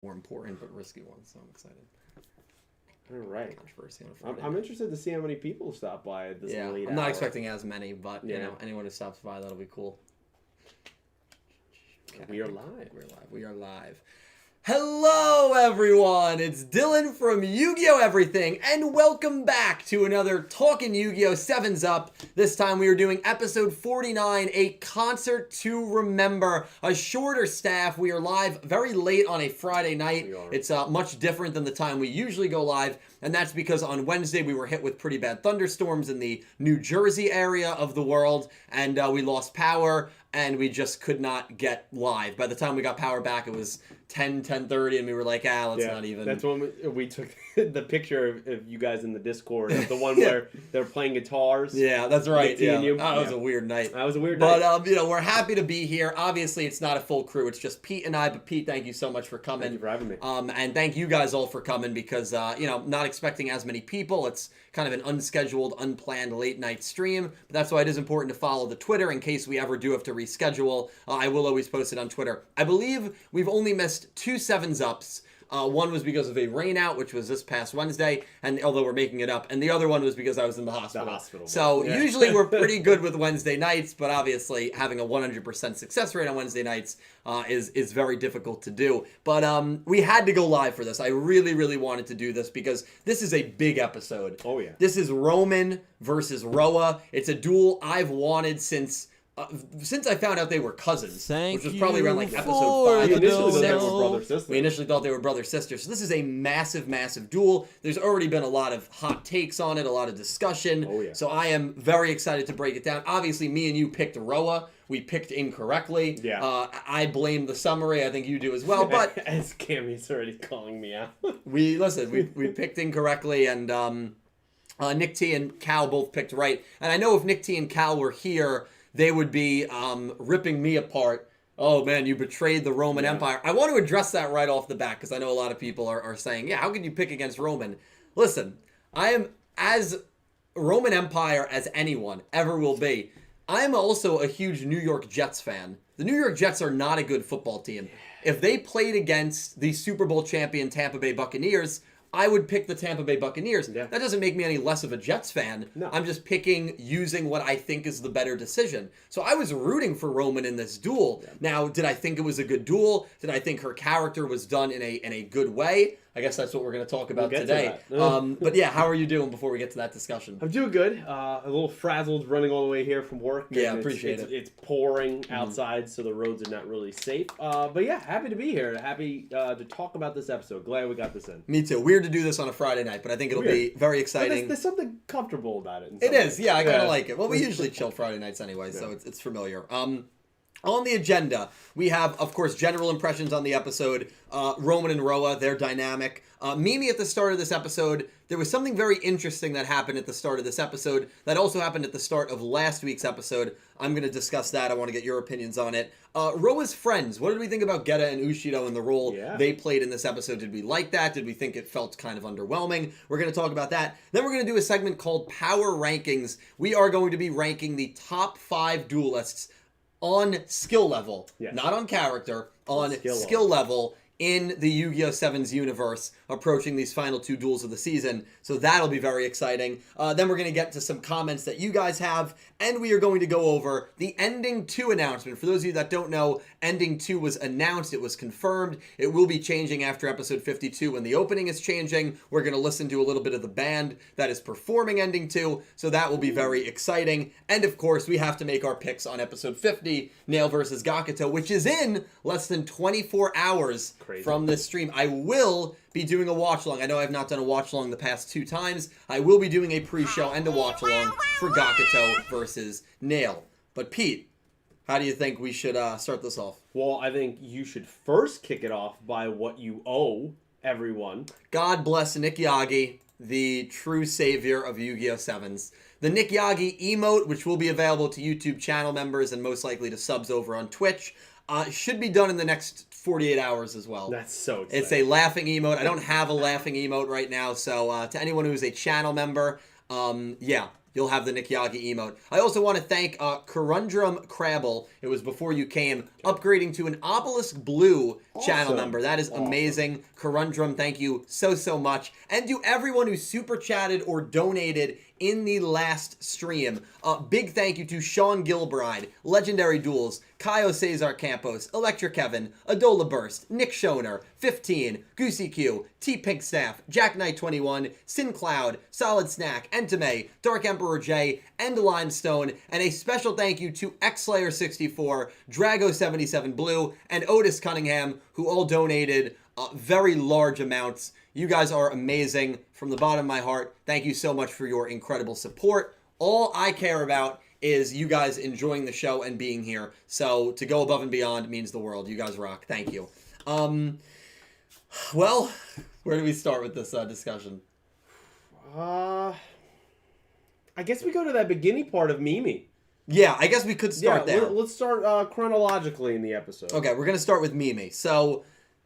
more important but risky one, so I'm excited. All right. Controversy on a Friday. I'm interested to see how many people stop by at this late I'm not hour. expecting as many, but you know, anyone who stops by, that'll be cool. Okay. We are live. We are live. Hello, everyone! It's Dylan from Yu-Gi-Oh! Everything, and welcome back to another Talkin' Yu-Gi-Oh! 7's Up. This time we are doing episode 49, a concert to remember. A shorter staff. We are live very late on a Friday night. It's much different than the time we usually go live, and that's because on Wednesday we were hit with pretty bad thunderstorms in the New Jersey area of the world, and we lost power. And we just could not get live. By the time we got power back, it was 10:30, and we were like, let's not even. That's when we took the picture of you guys in the Discord, of the one where they're playing guitars. Yeah, that's right. Yeah. That was a weird night. That was a weird night. But, you know, we're happy to be here. Obviously, it's not a full crew. It's just Pete and I. But, Pete, thank you so much for coming. Thank you for having me. And thank you guys all for coming because, you know, not expecting as many people. It's kind of an unscheduled, unplanned late-night stream. But that's why it is important to follow the Twitter in case we ever do have to reschedule. I will always post it on Twitter. I believe we've only missed 2 7's Ups. One was because of a rainout, which was this past Wednesday, and although we're making it up, and the other one was because I was in the hospital. So usually we're pretty good with Wednesday nights, but obviously having a 100% success rate on Wednesday nights is very difficult to do. But we had to go live for this. I really, really wanted to do this because this is a big episode. Oh, yeah. This is Romin versus Roa. It's a duel I've wanted since I found out they were cousins, which was probably around like episode 5. We initially thought they were brother-sisters. We initially thought they were brother-sisters. So this is a massive, massive duel. There's already been a lot of hot takes on it, a lot of discussion. Oh, yeah. So I am very excited to break it down. Obviously, me and you picked Roa. We picked incorrectly. Yeah. I blame the summary. I think you do as well. But as Cammy's already calling me out. we picked incorrectly, and Nick T and Cal both picked right. And I know if Nick T and Cal were here, they would be ripping me apart. Oh, man, you betrayed the Roman Empire. I want to address that right off the bat because I know a lot of people are saying, yeah, how could you pick against Roman? Listen, I am as Roman Empire as anyone ever will be. I am also a huge New York Jets fan. The New York Jets are not a good football team. If they played against the Super Bowl champion Tampa Bay Buccaneers, I would pick the Tampa Bay Buccaneers. Yeah. That doesn't make me any less of a Jets fan. No. I'm just picking using what I think is the better decision. So I was rooting for Roman in this duel. Yeah. Now, did I think it was a good duel? Did I think her character was done in a good way? I guess that's what we're going to talk about today. But yeah, how are you doing before we get to that discussion? I'm doing good. A little frazzled running all the way here from work. Yeah, appreciate it. It's pouring outside, so the roads are not really safe. But yeah, happy to be here. Happy to talk about this episode. Glad we got this in. Me too. Weird to do this on a Friday night, but I think it'll be very exciting. There's something comfortable about it. It is. Yeah, I kind of like it. Well, we usually chill Friday nights anyway, so it's familiar. On the agenda, we have, of course, general impressions on the episode. Romin and Roa, their dynamic. Mimi, at the start of this episode, there was something very interesting that happened at the start of this episode that also happened at the start of last week's episode. I'm going to discuss that. I want to get your opinions on it. Roa's friends. What did we think about Geta and Ushido and the role they played in this episode? Did we like that? Did we think it felt kind of underwhelming? We're going to talk about that. Then we're going to do a segment called Power Rankings. We are going to be ranking the top 5 duelists on skill level, not on character, on skill level in the Yu-Gi-Oh! 7's universe, approaching these final 2 duels of the season. So that'll be very exciting. Then we're going to get to some comments that you guys have, and we are going to go over the Ending 2 announcement. For those of you that don't know, Ending 2 was announced. It was confirmed. It will be changing after episode 52 when the opening is changing. We're going to listen to a little bit of the band that is performing Ending 2, so that will be very exciting. And of course, we have to make our picks on episode 50, Nail versus Gakuto, which is in less than 24 hours from this stream. I will be doing a watch-along. I know I've not done a watch-along the past 2 times. I will be doing a pre-show and a watch-along for Gakuto versus Nail. But Pete, how do you think we should start this off? Well, I think you should first kick it off by what you owe everyone. God bless Nick Yagi, the true savior of Yu-Gi-Oh! 7's. The Nick Yagi emote, which will be available to YouTube channel members and most likely to subs over on Twitch, should be done in the next 48 hours as well. That's so exciting. It's a laughing emote. I don't have a laughing emote right now, so to anyone who's a channel member, yeah, you'll have the Nick Yagi emote. I also want to thank Corundrum Crabble. It was before you came, upgrading to an Obelisk Blue channel member. That is amazing. Corundrum, thank you so much. And to everyone who super chatted or donated in the last stream. Big thank you to Sean Gilbride, Legendary Duels, Kaio Cesar Campos, Electric Kevin, Adola Burst, Nick Schoner, 15, Goosey Q, T Pink Staff, Jack Knight 21, Sin Cloud, Solid Snack, Entame, Dark Emperor J, and Limestone, and a special thank you to Xslayer 64, Drago 77 Blue, and Otis Cunningham, who all donated very large amounts. You guys are amazing. From the bottom of my heart, thank you so much for your incredible support. All I care about is you guys enjoying the show and being here. So to go above and beyond means the world. You guys rock. Thank you. Well, where do we start with this discussion? I guess we go to that beginning part of Mimi. Yeah, I guess we could start there. Let's start chronologically in the episode. Okay, we're going to start with Mimi. So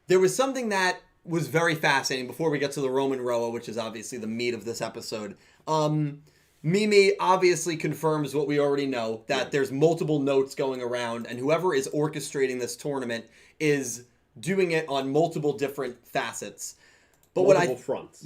there was something that was very fascinating before we get to the Romin Roa, which is obviously the meat of this episode. Mimi obviously confirms what we already know, that there's multiple notes going around, and whoever is orchestrating this tournament is doing it on multiple different facets. But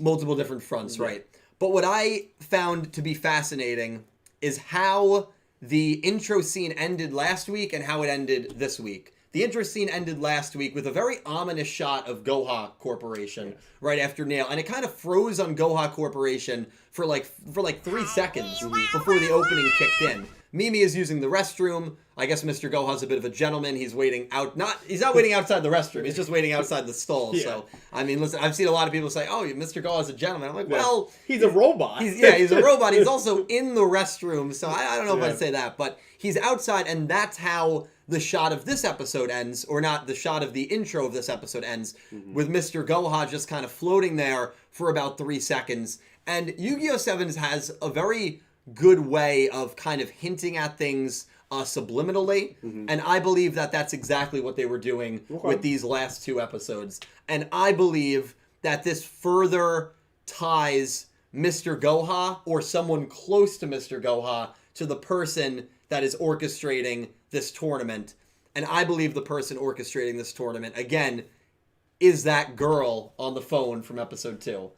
multiple different fronts, right. But what I found to be fascinating is how the intro scene ended last week and how it ended this week. The intro scene ended last week with a very ominous shot of Goha Corporation right after Nail, and it kind of froze on Goha Corporation for like 3 seconds before the opening kicked in. Mimi is using the restroom. I guess Mr. Goha's a bit of a gentleman. He's waiting out. He's not waiting outside the restroom. He's just waiting outside the stall. Yeah. So, I mean, listen, I've seen a lot of people say, "Oh, Mr. Goha's a gentleman." I'm like, well, he's a robot. He's a robot. He's also in the restroom. So I don't know if I'd say that, but he's outside, and that's how the shot of this episode ends, or not the shot of the intro of this episode ends, with Mr. Goha just kind of floating there for about 3 seconds. And Yu-Gi-Oh! Sevens has a very good way of kind of hinting at things subliminally, and I believe that that's exactly what they were doing with these last 2 episodes. And I believe that this further ties Mr. Goha, or someone close to Mr. Goha, to the person that is orchestrating this tournament. And I believe the person orchestrating this tournament, again, is that girl on the phone from episode 2.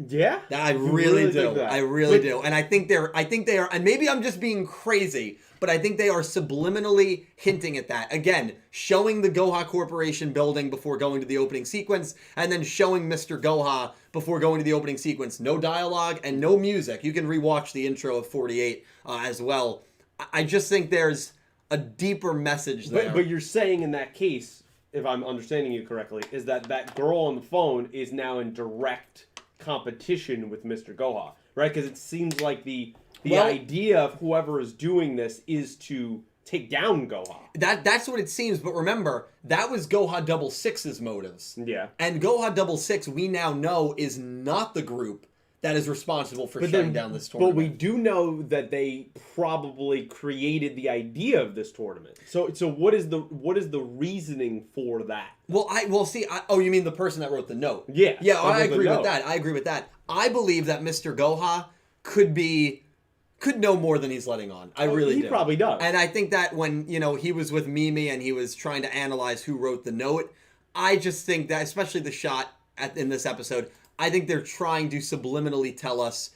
Yeah? I really do. I really do. And I think they are, and maybe I'm just being crazy, but I think they are subliminally hinting at that. Again, showing the Goha Corporation building before going to the opening sequence, and then showing Mr. Goha before going to the opening sequence. No dialogue and no music. You can rewatch the intro of 48 as well. I just think there's a deeper message there. But you're saying in that case, if I'm understanding you correctly, is that girl on the phone is now in direct competition with Mr. Goha, right? Because it seems like the idea of whoever is doing this is to take down Goha. That's what it seems, but remember, that was Goha 66's motives. Yeah. And Goha 66, we now know, is not the group that is responsible for shutting down this tournament. But we do know that they probably created the idea of this tournament. So what is the reasoning for that? Well, you mean the person that wrote the note? Yeah. Yeah, I agree with that. I agree with that. I believe that Mr. Goha could know more than he's letting on. I really do. He probably does. And I think that when, he was with Mimi and he was trying to analyze who wrote the note, I just think that, especially the shot in this episode, I think they're trying to subliminally tell us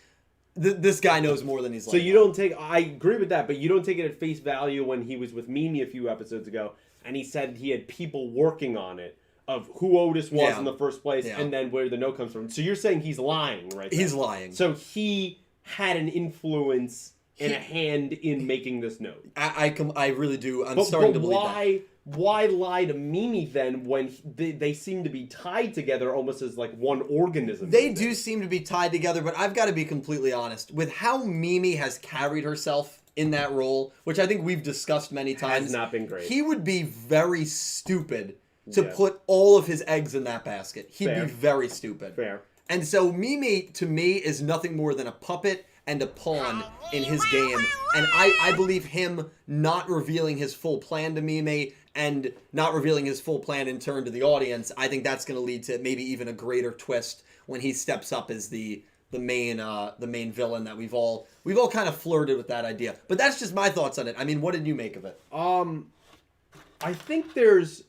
this guy knows more than he's letting on. So you don't take... I agree with that, but you don't take it at face value when he was with Mimi a few episodes ago, and he said he had people working on it, of who Otis was in the first place, and then where the note comes from. So you're saying he's lying, right? He's lying. So he had an influence and a hand in making this note. I really do. I'm starting to believe that. Why lie to Mimi then when they seem to be tied together almost as like one organism? They do seem to be tied together, but I've got to be completely honest. With how Mimi has carried herself in that role, which I think we've discussed many times, has not been great. He would be very stupid to put all of his eggs in that basket. He'd be very stupid. Fair. And so Mimi, to me, is nothing more than a puppet and a pawn in his game. And I believe him not revealing his full plan to Mimi and not revealing his full plan in turn to the audience, I think that's going to lead to maybe even a greater twist when he steps up as the main villain that we've all kind of flirted with that idea. But that's just my thoughts on it. I mean, what did you make of it? I think there's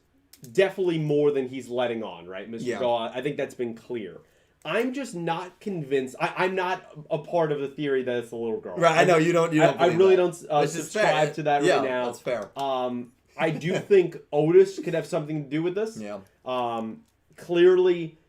definitely more than he's letting on, right, Mr. Goa? I think that's been clear. I'm just not convinced. I'm not a part of the theory that it's the little girl. Right, I know you don't. I really don't subscribe to that right now. That's fair. I do think Otis could have something to do with this. Yeah. Clearly,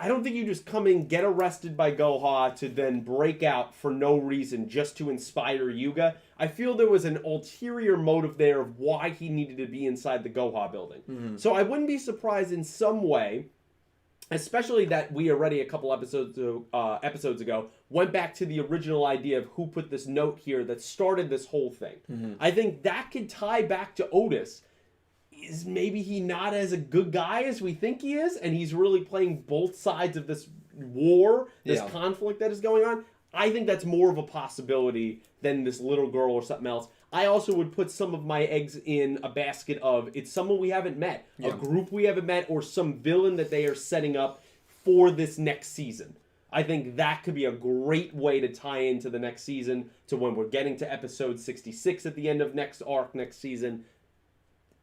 I don't think you just come in, get arrested by Goha to then break out for no reason just to inspire Yuga. I feel there was an ulterior motive there of why he needed to be inside the Goha building. Mm-hmm. So I wouldn't be surprised in some way, especially that we already a couple episodes ago went back to the original idea of who put this note here that started this whole thing. Mm-hmm. I think that could tie back to Otis. Is maybe he not as a good guy as we think he is, and he's really playing both sides of this war, this conflict that is going on? I think that's more of a possibility than this little girl or something else. I also would put some of my eggs in a basket of it's someone we haven't met, a group we haven't met, or some villain that they are setting up for this next season. I think that could be a great way to tie into the next season, to when we're getting to episode 66 at the end of next arc, next season.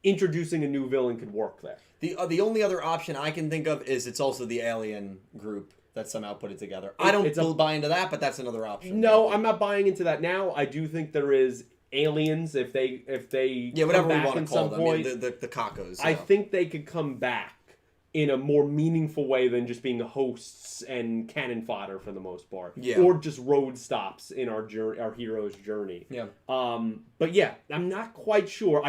Introducing a new villain could work there. The only other option I can think of is it's also the alien group that somehow put it together. I don't buy into that, but that's another option. No, I'm not buying into that now. I do think there is aliens if they whatever we want to call them, point, the Kakos. I think they could come back in a more meaningful way than just being hosts and cannon fodder for the most part, or just road stops in our hero's journey. Yeah. But yeah, I'm not quite sure.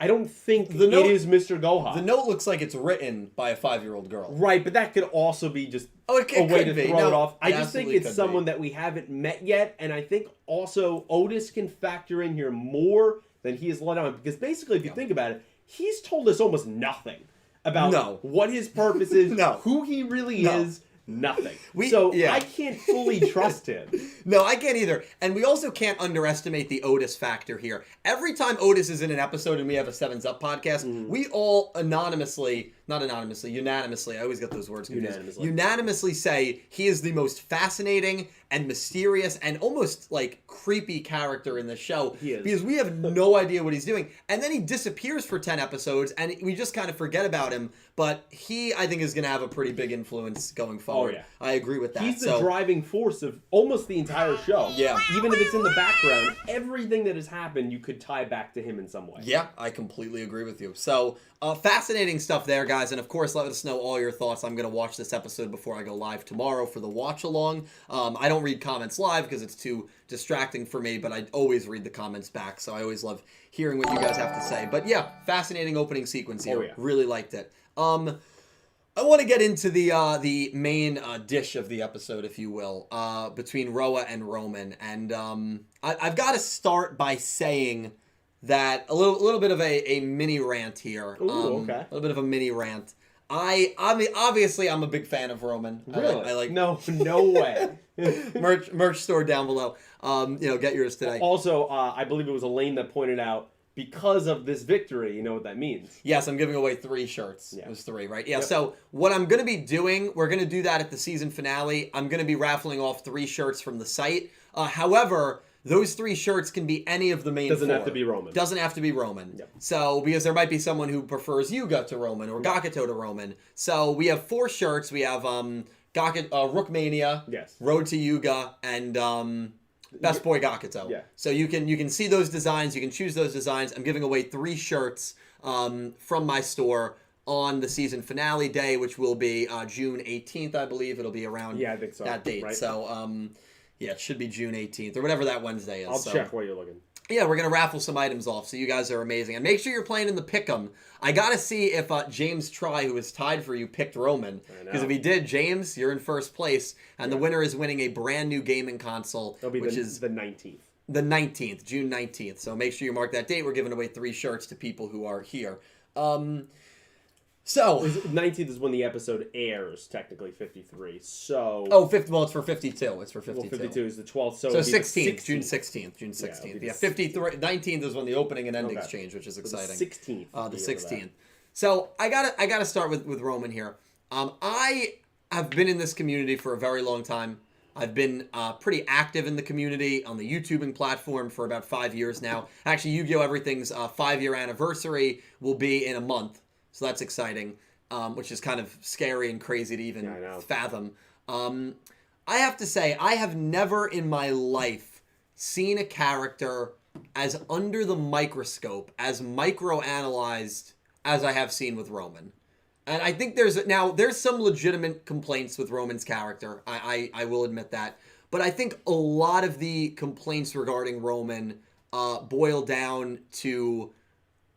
I don't think it is Mr. Goha. The note looks like it's written by a 5-year-old girl. Right, but that could also be just a way to throw it off. I just think it's someone that we haven't met yet, and I think also Otis can factor in here more than he has let on. Because basically, if you think about it, he's told us almost nothing about what his purpose is, who he really is. Nothing. I can't fully trust him. No, I can't either. And we also can't underestimate the Otis factor here. Every time Otis is in an episode and we have a Sevens Up podcast, we all unanimously, I always get those words confused. Unanimously say he is the most fascinating and mysterious and almost like creepy character in the show. He is. Because we have no idea what he's doing. And then he disappears for 10 episodes and we just kind of forget about him. But he, I think, is going to have a pretty big influence going forward. Oh, yeah. I agree with that. He's the driving force of almost the entire show. Yeah. Even if it's in the background, everything that has happened, you could tie back to him in some way. Yeah, I completely agree with you. So, fascinating stuff there, guys. And, of course, let us know all your thoughts. I'm going to watch this episode before I go live tomorrow for the watch-along. I don't read comments live because it's too distracting for me, but I always read the comments back. So I always love hearing what you guys have to say. But, yeah, fascinating opening sequence here. Oh, yeah. Really liked it. I want to get into the main dish of the episode, if you will, between Roa and Romin, and I've got to start by saying that a little bit of a mini rant here. Ooh, okay. A little bit of a mini rant. I mean, obviously, I'm a big fan of Romin. Really? I like no way. merch store down below. Get yours today. Also, I believe it was Elaine that pointed out, because of this victory, you know what that means. Yes, I'm giving away 3 shirts. Yeah. It was 3, right? Yeah, So what I'm going to be doing, we're going to do that at the season finale. I'm going to be raffling off 3 shirts from the site. However, those 3 shirts can be any of the main 4. Doesn't have to be Romin. Doesn't have to be Romin. Yep. So, because there might be someone who prefers Yugioh to Romin or Gakuto to Romin. So, we have 4 shirts. We have Rookmania, yes, Road to Yugioh, and Best Boy Gakuto. Yeah. So you can see those designs. You can choose those designs. I'm giving away 3 shirts from my store on the season finale day, which will be June 18th, I believe. It'll be around I think so, that date. Right? So, it should be June 18th or whatever that Wednesday is. I'll check while you're looking. Yeah, we're going to raffle some items off, so you guys are amazing. And make sure you're playing in the Pick'em. I got to see if James Try, who is tied for you, picked Romin. Because if he did, James, you're in first place. And the winner is winning a brand new gaming console, which is the 19th. The 19th, June 19th. So make sure you mark that date. We're giving away 3 shirts to people who are here. So 19th is when the episode airs, technically 53. So it's for 52. It's for 52. Well, 52 is the 12th. So 16th, June 16th. June 16th. Yeah, 53. 19th is when the opening and endings change, which is exciting. The 16th. The 16th. So I gotta start with Romin here. I I've been in this community for a very long time. I've been pretty active in the community on the YouTubing platform for about 5 years now. Actually, Yu-Gi-Oh! Everything's 5-year anniversary will be in a month, so that's exciting, which is kind of scary and crazy to even fathom. I have to say, I have never in my life seen a character as under the microscope, as micro-analyzed as I have seen with Romin. And I think there's some legitimate complaints with Romin's character. I will admit that. But I think a lot of the complaints regarding Romin boil down to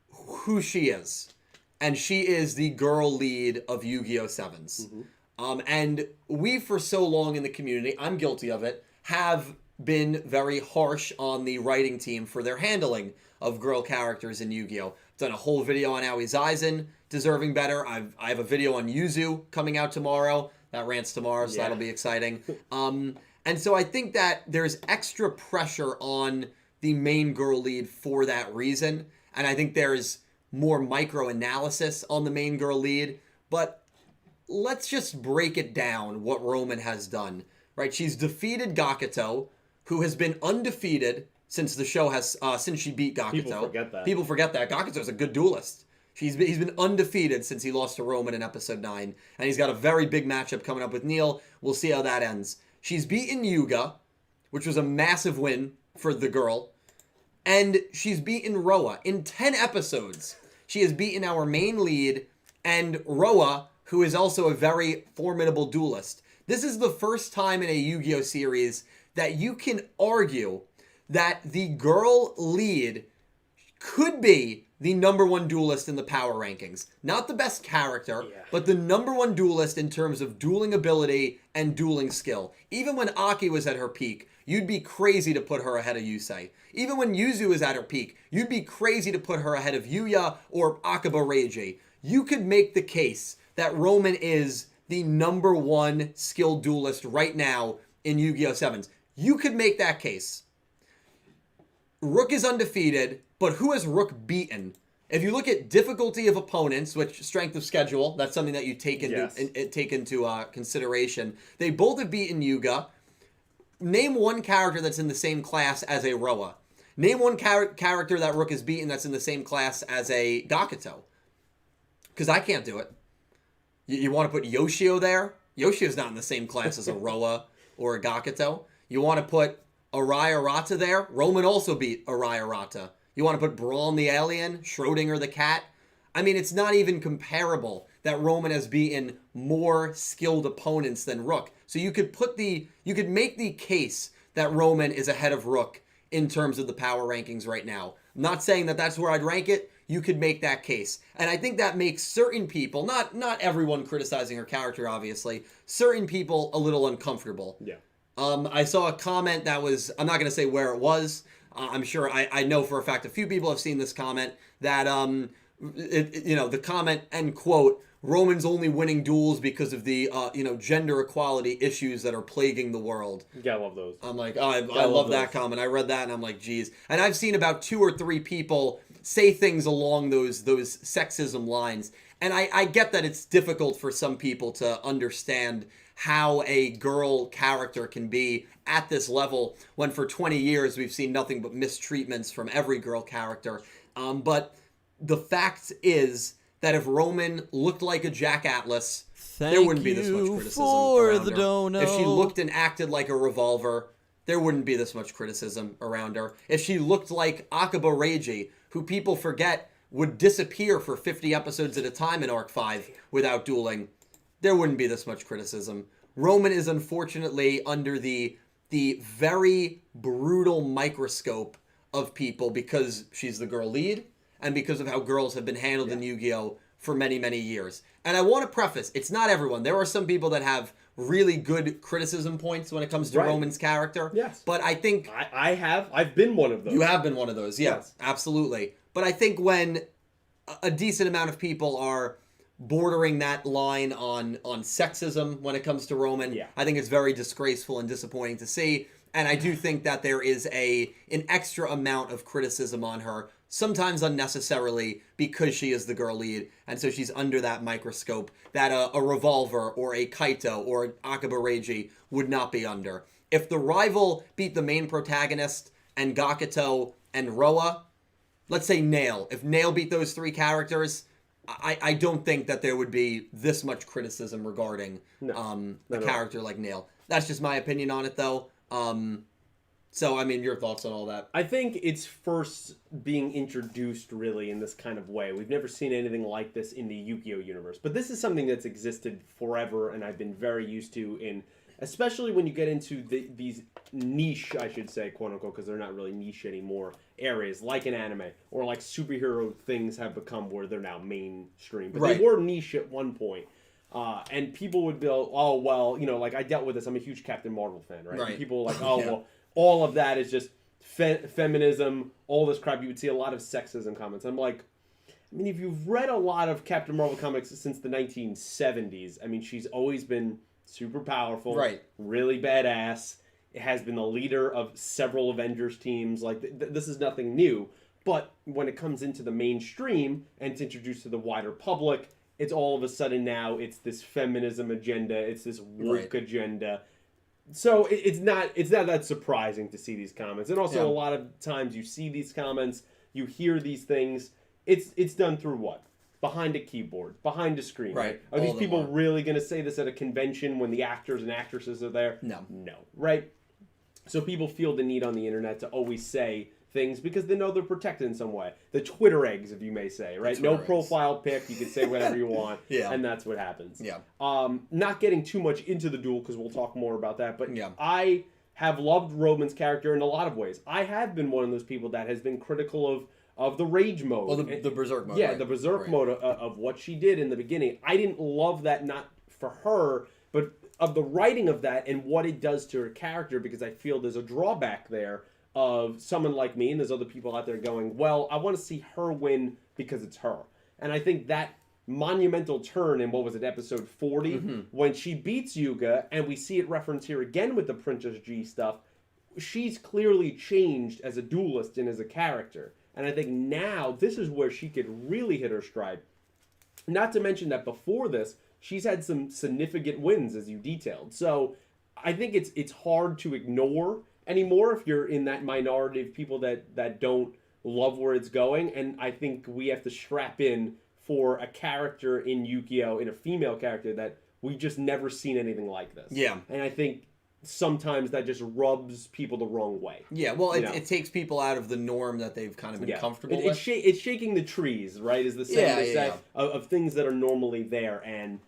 who she is. And she is the girl lead of Yu-Gi-Oh! Sevens. And we, for so long in the community, I'm guilty of it, have been very harsh on the writing team for their handling of girl characters in Yu-Gi-Oh! I've done a whole video on YUGIOHPICKEM, deserving better. I have a video on Yuzu coming out tomorrow. That rants tomorrow, so that'll be exciting. And so I think that there's extra pressure on the main girl lead for that reason. And I think there's more micro-analysis on the main girl lead. But let's just break it down what Romin has done. Right? She's defeated Gakuto, who has been undefeated since the show has since she beat Gakuto. People forget that. Gakuto's a good duelist. He's been undefeated since he lost to Romin in episode 9. And he's got a very big matchup coming up with Neil. We'll see how that ends. She's beaten Yugioh, which was a massive win for the girl. And she's beaten Roa. In 10 episodes, she has beaten our main lead and Roa, who is also a very formidable duelist. This is the first time in a Yu-Gi-Oh! Series that you can argue that the girl lead could be the #1 duelist in the power rankings. Not the best character, but the #1 duelist in terms of dueling ability and dueling skill. Even when Aki was at her peak, you'd be crazy to put her ahead of Yusei. Even when Yuzu was at her peak, you'd be crazy to put her ahead of Yuya or Akaba Reiji. You could make the case that Romin is the #1 skilled duelist right now in Yu-Gi-Oh! Sevens. You could make that case. Rook is undefeated, but who has Rook beaten? If you look at difficulty of opponents, which strength of schedule, that's something that you take into consideration. They both have beaten Yugioh. Name one character that's in the same class as a Roa. Name one character that Rook has beaten that's in the same class as a Gakuto. Because I can't do it. You want to put Yugioh there? Yoshio's not in the same class as a Roa or a Gakuto. You want to put Arai Arata there? Romin also beat Arai Arata. You want to put Brawn the Alien? Schrodinger the Cat? I mean, it's not even comparable that Romin has beaten more skilled opponents than Rook. So you could make the case that Romin is ahead of Rook in terms of the power rankings right now. I'm not saying that that's where I'd rank it. You could make that case. And I think that makes certain people, not everyone criticizing her character, obviously, certain people a little uncomfortable. Yeah. I saw a comment that was, I'm not going to say where it was. I'm sure, I know for a fact a few people have seen this comment that, the comment, end quote, Romin's only winning duels because of the, gender equality issues that are plaguing the world. You gotta love those. I'm like, I love that comment. I read that and I'm like, geez. And I've seen about 2 or 3 people say things along those sexism lines. And I get that it's difficult for some people to understand how a girl character can be at this level when for 20 years we've seen nothing but mistreatments from every girl character. But the fact is that if Romin looked like a Jack Atlas, there wouldn't be this much criticism around her. If she looked and acted like a Revolver, there wouldn't be this much criticism around her. If she looked like Akaba Reiji, who people forget would disappear for 50 episodes at a time in Arc 5 without dueling, there wouldn't be this much criticism. Romin is unfortunately under the very brutal microscope of people because she's the girl lead and because of how girls have been handled in Yu-Gi-Oh! For many, many years. And I want to preface, it's not everyone. There are some people that have really good criticism points when it comes to Romin's character. Yes. But I think... I've been one of those. You have been one of those, yes. Absolutely. But I think when a decent amount of people are bordering that line on sexism when it comes to Romin, I think it's very disgraceful and disappointing to see. And I do think that there is an extra amount of criticism on her sometimes unnecessarily, because she is the girl lead, and so she's under that microscope that a Revolver or a Kaito or an Akiba Reiji would not be under. If the rival beat the main protagonist and Gakuto and Roa, let's say Nail. If Nail beat those three characters, I don't think that there would be this much criticism regarding a character like Nail. That's just my opinion on it, though. So, I mean, your thoughts on all that? I think it's first being introduced, really, in this kind of way. We've never seen anything like this in the Yu-Gi-Oh universe. But this is something that's existed forever, and I've been very used to in... Especially when you get into these niche, I should say, quote-unquote, because they're not really niche anymore, areas, like an anime, or like superhero things have become where they're now mainstream. But they were niche at one point. And people would go, oh, well, you know, like I dealt with this. I'm a huge Captain Marvel fan, right? And people were like, oh, well, all of that is just feminism, all this crap. You would see a lot of sexism comments. I'm like, I mean, if you've read a lot of Captain Marvel comics since the 1970s, I mean, she's always been super powerful, really badass. It has been the leader of several Avengers teams. Like, this is nothing new. But when it comes into the mainstream and it's introduced to the wider public, it's all of a sudden now it's this feminism agenda, it's this woke agenda. So it's not that surprising to see these comments. And also a lot of times you see these comments, you hear these things. It's done through what? Behind a keyboard, behind a screen. Right. Are these people really going to say this at a convention when the actors and actresses are there? No. Right? So people feel the need on the internet to always say things because they know they're protected in some way. The Twitter eggs, if you may say, right? No profile pic, you can say whatever you want, and that's what happens. Not getting too much into the duel because we'll talk more about that, but I have loved Roman's character in a lot of ways. I have been one of those people that has been critical of the rage mode. Well, the berserk mode. Yeah, the berserk mode of what she did in the beginning. I didn't love that, not for her, but of the writing of that and what it does to her character, because I feel there's a drawback there of someone like me, and there's other people out there going, well, I want to see her win because it's her. And I think that monumental turn in, what was it, episode 40, when she beats Yuga, and we see it referenced here again with the Princess G stuff, she's clearly changed as a duelist and as a character. And I think now this is where she could really hit her stride. Not to mention that before this, she's had some significant wins, as you detailed. So I think it's hard to ignore anymore if you're in that minority of people that don't love where it's going. And I think we have to strap in for a character in Yu-Gi-Oh!, in a female character, that we just never seen anything like this. Yeah. And I think sometimes that just rubs people the wrong way. Yeah, well, it takes people out of the norm that they've kind of been comfortable with. It's shaking the trees, right, is the saying of things that are normally there. And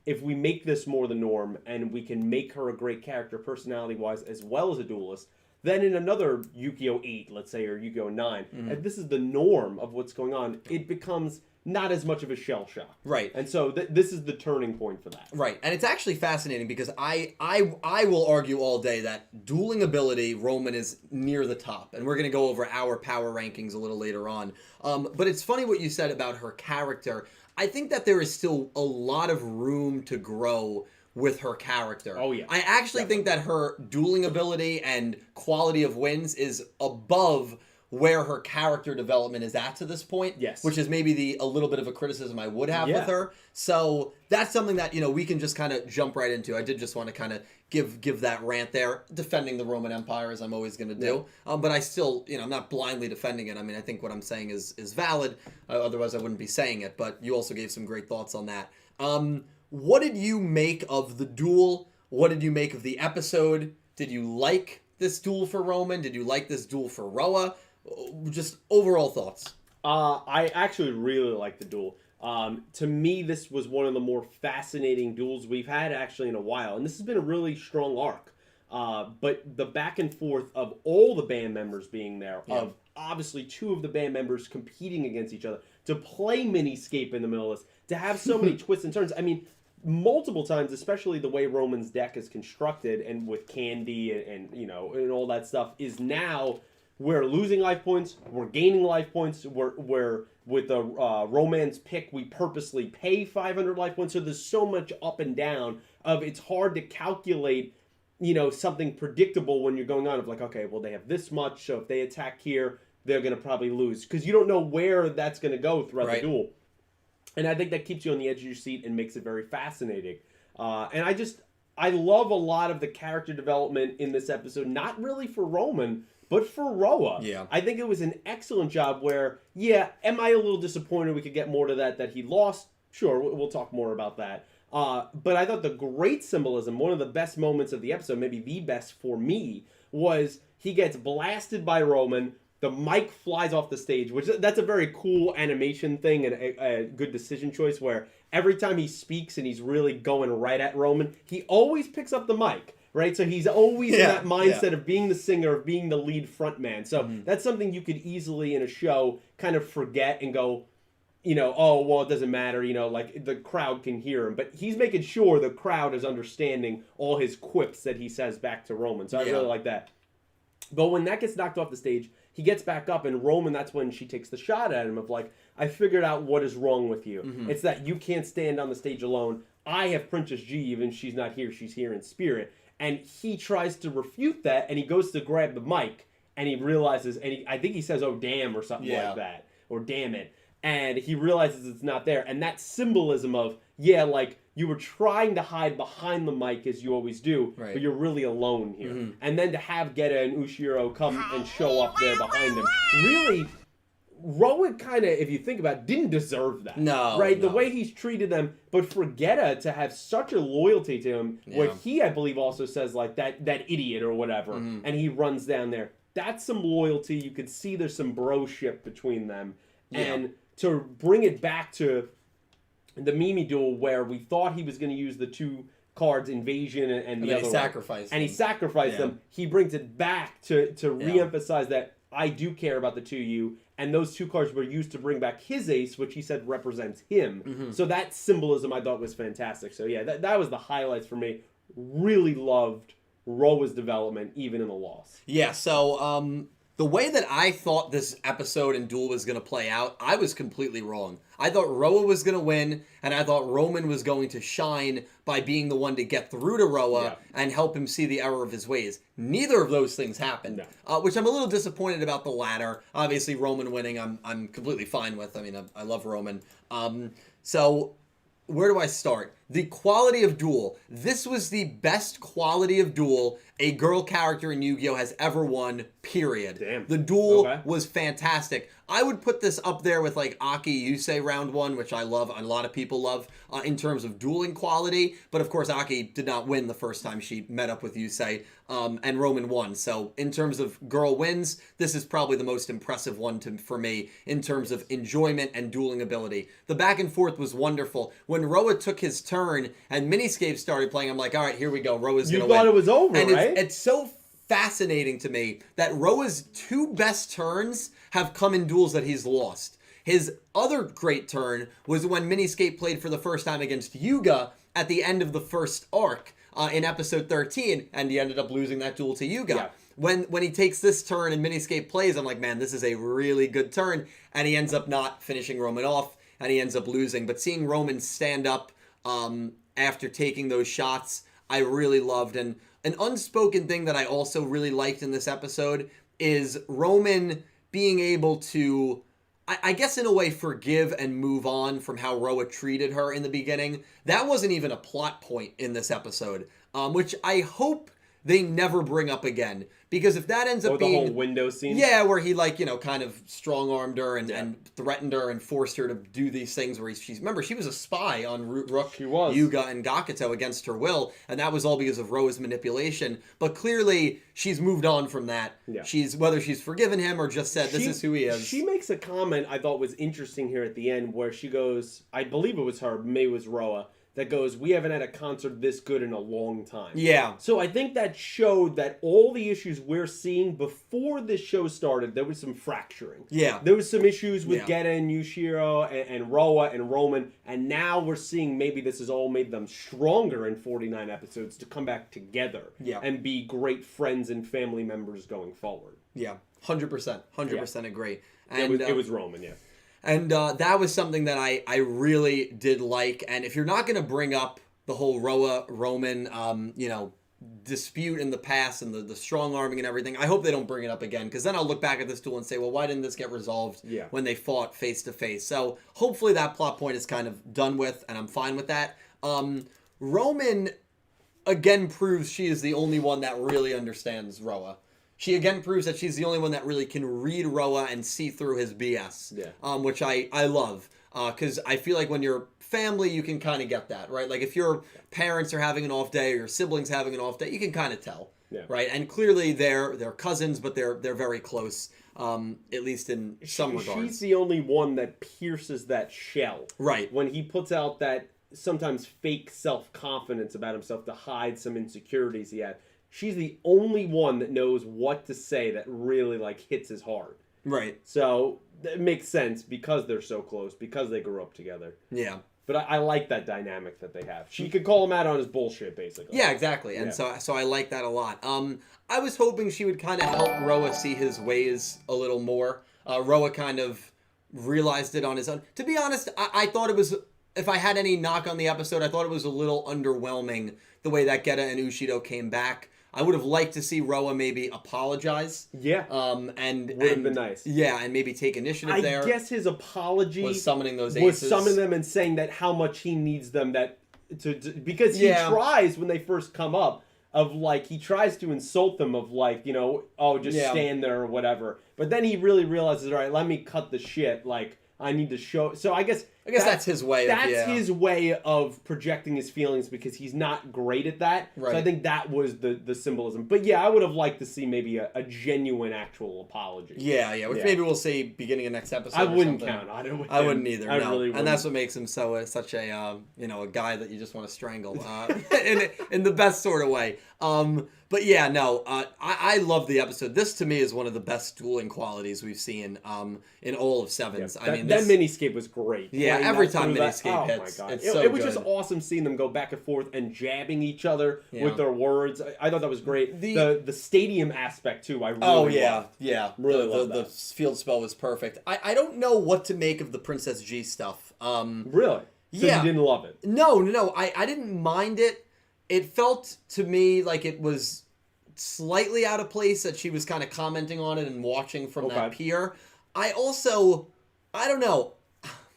if we make this more the norm and we can make her a great character personality-wise as well as a duelist, then in another Yu-Gi-Oh! 8, let's say, or Yu-Gi-Oh! 9, if this is the norm of what's going on, it becomes not as much of a shell shock. Right. And so this is the turning point for that. Right. And it's actually fascinating because I will argue all day that dueling ability, Roman is near the top. And we're going to go over our power rankings a little later on. But it's funny what you said about her character. I think that there is still a lot of room to grow with her character. Oh, yeah. I actually think that her dueling ability and quality of wins is above where her character development is at to this point. Yes. Which is maybe a little bit of a criticism I would have with her. So that's something that, we can just kind of jump right into. I did just want to kind of give that rant there, defending the Roman Empire, as I'm always going to do. But I still, I'm not blindly defending it. I mean, I think what I'm saying is valid. Otherwise, I wouldn't be saying it. But you also gave some great thoughts on that. What did you make of the duel? What did you make of the episode? Did you like this duel for Roman? Did you like this duel for Roa? Just overall thoughts. I actually really like the duel. To me, this was one of the more fascinating duels we've had actually in a while. And this has been a really strong arc. But the back and forth of all the band members being there, of obviously two of the band members competing against each other, to play Miniscape in the middle of this, to have so many twists and turns. I mean, multiple times, especially the way Roman's deck is constructed and with Candy and all that stuff, is now we're losing life points, we're gaining life points, we're with the Romance pick, we purposely pay 500 life points. So there's so much up and down of it's hard to calculate, something predictable when you're going on of like, okay, well, they have this much, so if they attack here, they're going to probably lose. Because you don't know where that's going to go throughout the duel. And I think that keeps you on the edge of your seat and makes it very fascinating. And I love a lot of the character development in this episode, not really for Romin, but for Roa. Yeah. I think it was an excellent job where, am I a little disappointed we could get more to that he lost? Sure, we'll talk more about that. But I thought the great symbolism, one of the best moments of the episode, maybe the best for me, was he gets blasted by Romin. The mic flies off the stage, which that's a very cool animation thing and a good decision choice where every time he speaks and he's really going right at Romin, he always picks up the mic, right? So he's always in that mindset of being the singer, of being the lead frontman. So that's something you could easily in a show kind of forget and go, oh, well, it doesn't matter, like the crowd can hear him. But he's making sure the crowd is understanding all his quips that he says back to Romin. So I really like that. But when that gets knocked off the stage, he gets back up, and Romin, that's when she takes the shot at him of like, I figured out what is wrong with you. It's that you can't stand on the stage alone. I have Princess G, even if she's not here, she's here in spirit. And he tries to refute that, and he goes to grab the mic, and he realizes, and I think he says, oh, damn, or something like that, or damn it. And he realizes it's not there. And that symbolism of, like, you were trying to hide behind the mic as you always do, but you're really alone here. And then to have Geta and Ushiro come and show up there behind him, really, Roa kind of, if you think about it, didn't deserve that. No. Right? The way he's treated them, but for Geta to have such a loyalty to him, where he, I believe, also says, like, that idiot or whatever, and he runs down there. That's some loyalty. You could see there's some bro-ship between them. And to bring it back to the Mimi duel where we thought he was going to use the two cards, Invasion and the other one. And he sacrificed them. He brings it back to reemphasize that I do care about the two of you. And those two cards were used to bring back his ace, which he said represents him. So that symbolism I thought was fantastic. So that was the highlights for me. Really loved Roa's development, even in the loss. Yeah, so the way that I thought this episode and duel was going to play out, I was completely wrong. I thought Roa was going to win, and I thought Romin was going to shine by being the one to get through to Roa and help him see the error of his ways. Neither of those things happened, which I'm a little disappointed about the latter. Obviously, Romin winning, I'm completely fine with. I mean, I love Romin. So where do I start? The quality of Duel. This was the best quality of Duel a girl character in Yu-Gi-Oh! Has ever won, period. Damn. The Duel was fantastic. I would put this up there with like Aki Yusei round one, which I love, and a lot of people love in terms of dueling quality. But of course, Aki did not win the first time she met up with Yusei, and Romin won. So in terms of girl wins, this is probably the most impressive one for me in terms of enjoyment and dueling ability. The back and forth was wonderful. When Roa took his turn and Miniscape started playing, I'm like, all right, here we go. Roa's going to win. You thought it was over, and right? It's so fascinating to me that Roa's two best turns have come in duels that he's lost. His other great turn was when Miniscape played for the first time against Yuga at the end of the first arc in episode 13, and he ended up losing that duel to Yuga. Yeah. When he takes this turn and Miniscape plays, I'm like, man, this is a really good turn, and he ends up not finishing Romin off, and he ends up losing. But seeing Romin stand up after taking those shots, I really loved. And an unspoken thing that I also really liked in this episode is Romin being able to, I guess in a way, forgive and move on from how Roa treated her in the beginning. That wasn't even a plot point in this episode, which I hope they never bring up again. Because if that ends up being... the whole window scene? Yeah, where he, like, you know, kind of strong-armed her and threatened her and forced her to do these things where she's... Remember, she was a spy on Rook, Yuga, and Gakuto against her will, and that was all because of Roa's manipulation. But clearly, she's moved on from that. Yeah. Whether she's forgiven him or just said, this is who he is. She makes a comment I thought was interesting here at the end where she goes... I believe it was her, May was Roa, that goes, we haven't had a concert this good in a long time. Yeah. So I think that showed that all the issues we're seeing before this show started, there was some fracturing. Yeah. There was some issues with Geta and Yushiro and Roa and Romin, and now we're seeing maybe this has all made them stronger in 49 episodes to come back together and be great friends and family members going forward. Yeah, 100%. 100% agree. And it was Romin, yeah. And that was something that I really did like. And if you're not going to bring up the whole Roa, Romin, dispute in the past and the strong arming and everything. I hope they don't bring it up again, because then I'll look back at this duel and say, well, why didn't this get resolved when they fought face to face? So hopefully that plot point is kind of done with, and I'm fine with that. Romin again proves she is the only one that really understands Roa. She again proves that she's the only one that really can read Roa and see through his BS, which I love. Because I feel like when you're family, you can kind of get that, right? Like if your parents are having an off day or your siblings having an off day, you can kind of tell, right? And clearly they're cousins, but they're very close, at least in some regards. She's the only one that pierces that shell, right? When he puts out that sometimes fake self-confidence about himself to hide some insecurities he had. She's the only one that knows what to say that really like hits his heart. Right. So it makes sense because they're so close, because they grew up together. Yeah. But I like that dynamic that they have. She could call him out on his bullshit, basically. Yeah, exactly. And so I like that a lot. I was hoping she would kind of help Roa see his ways a little more. Roa kind of realized it on his own. To be honest, I thought it was, if I had any knock on the episode, I thought it was a little underwhelming the way that Geta and Ushido came back. I would have liked to see Roa maybe apologize. Yeah. And would have been nice. Yeah, and maybe take initiative there. I guess his apology was summoning those aces. Was summoning them and saying that how much he needs them, because he tries when they first come up of like, he tries to insult them of like, you know, oh, just stand there or whatever. But then he really realizes, all right, let me cut the shit. Like, I need to show. So I guess that's his way. That's his way of projecting his feelings because he's not great at that. Right. So I think that was the symbolism. But yeah, I would have liked to see maybe a genuine, actual apology. Yeah, which maybe we'll see beginning of next episode. I wouldn't count on it. I wouldn't either. I really wouldn't. And that's what makes him such a a guy that you just want to strangle in the best sort of way. But yeah, no, I love the episode. This to me is one of the best dueling qualities we've seen in all of Sevens. Yeah, that miniscape was great. Yeah, every time miniscape hits, my God. it's so it was good. just awesome seeing them go back and forth and jabbing each other with their words. I thought that was great. The stadium aspect too, I really loved. Really loved that. The field spell was perfect. I don't know what to make of the Princess G stuff. Really? So you didn't love it? No, I didn't mind it. It felt to me like it was slightly out of place that she was kind of commenting on it and watching from that pier. I don't know.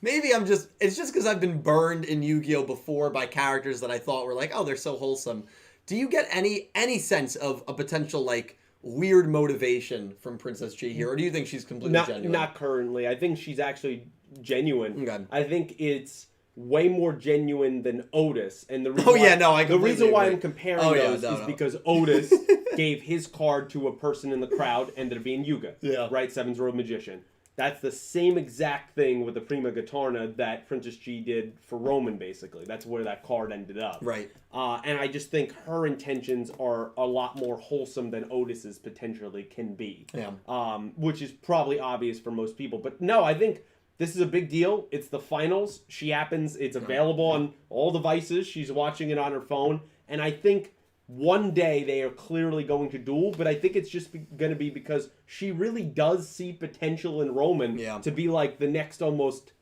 Maybe it's just because I've been burned in Yu-Gi-Oh! Before by characters that I thought were like, oh, they're so wholesome. Do you get any sense of a potential, like, weird motivation from Princess G here? Or do you think she's completely genuine? Not currently. I think she's actually genuine. Okay. I think it's way more genuine than Otis. And the reason why I'm comparing those is because Otis gave his card to a person in the crowd, ended up being Yuga. Yeah. Right? Sevens Road Magician. That's the same exact thing with the Prima Gitarna that Princess G did for Romin, basically. That's where that card ended up. Right. And I just think her intentions are a lot more wholesome than Otis's potentially can be. Yeah. Which is probably obvious for most people. But no, I think this is a big deal. It's the finals. It's available on all devices. She's watching it on her phone. And I think one day they are clearly going to duel, but I think it's just going to be because she really does see potential in Romin to be like the next almost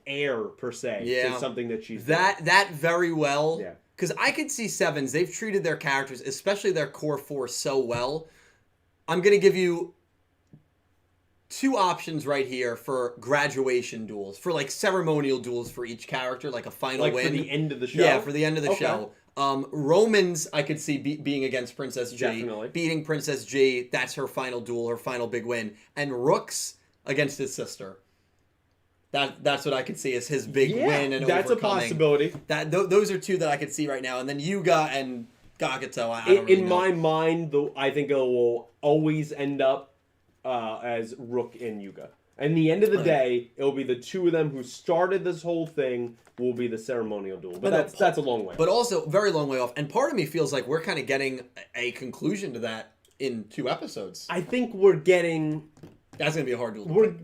heir, per se, to something that she's doing. That very well. Yeah. Because I could see Sevens, they've treated their characters, especially their core four, so well. I'm going to give you two options right here for graduation duels, for like ceremonial duels for each character, like a final win. Like for the end of the show? Yeah, for the end of the show. Romin's, I could see being against Princess G. Definitely. Beating Princess G, that's her final duel, her final big win. And Rook's against his sister. That's what I could see as his big win and that's overcoming. A possibility. Those are two that I could see right now. And then Yuga and Gakuto, I don't really know. In my mind, though, I think it will always end up as Rook and Yuga. At the end of the day, it'll be the two of them who started this whole thing will be the ceremonial duel. But that's a long way off. But also, very long way off. And part of me feels like we're kind of getting a conclusion to that in 2 episodes. I think we're getting... That's going to be a hard duel. We're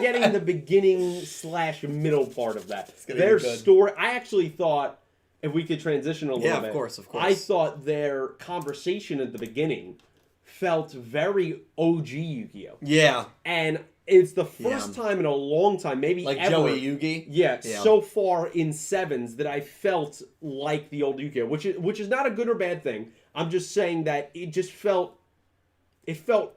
getting the beginning/middle part of that. Their story... I actually thought, if we could transition a little bit... Yeah, of course. I thought their conversation at the beginning felt very OG Yu-Gi-Oh! Yeah. And it's the first time in a long time, maybe like ever. Joey Yugi. Yeah, so far in Sevens that I felt like the old Yugioh, which is not a good or bad thing. I'm just saying that it just felt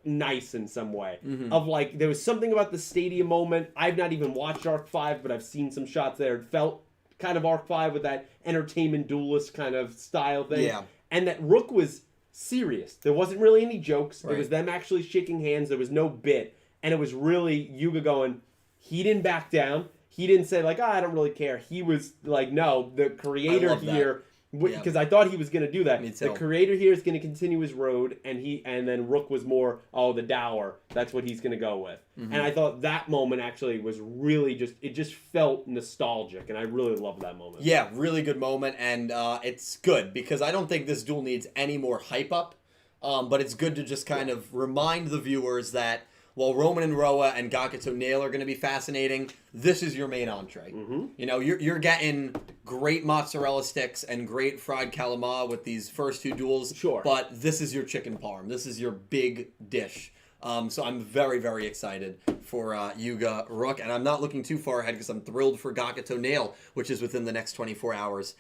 nice in some way. Of like, there was something about the stadium moment. I've not even watched Arc 5, but I've seen some shots there. It felt kind of Arc 5 with that entertainment duelist kind of style thing. Yeah. And that Rook was serious. There wasn't really any jokes. Right. It was them actually shaking hands. There was no bit. And it was really Yuga going, he didn't back down. He didn't say like, I don't really care. He was like, no, the creator here, because I thought he was going to do that. The creator here is going to continue his road, and then Rook was more, the dower. That's what he's going to go with. And I thought that moment actually was really it just felt nostalgic, and I really loved that moment. Yeah, really good moment, and it's good because I don't think this duel needs any more hype up, but it's good to just kind of remind the viewers that while Romin and Roa and Gakuto Nail are going to be fascinating, this is your main entree. You know, you're getting great mozzarella sticks and great fried calamari with these first two duels. Sure. But this is your chicken parm. This is your big dish. So I'm very, very excited for Yuga Rook, and I'm not looking too far ahead because I'm thrilled for Gakuto Nail, which is within the next 24 hours.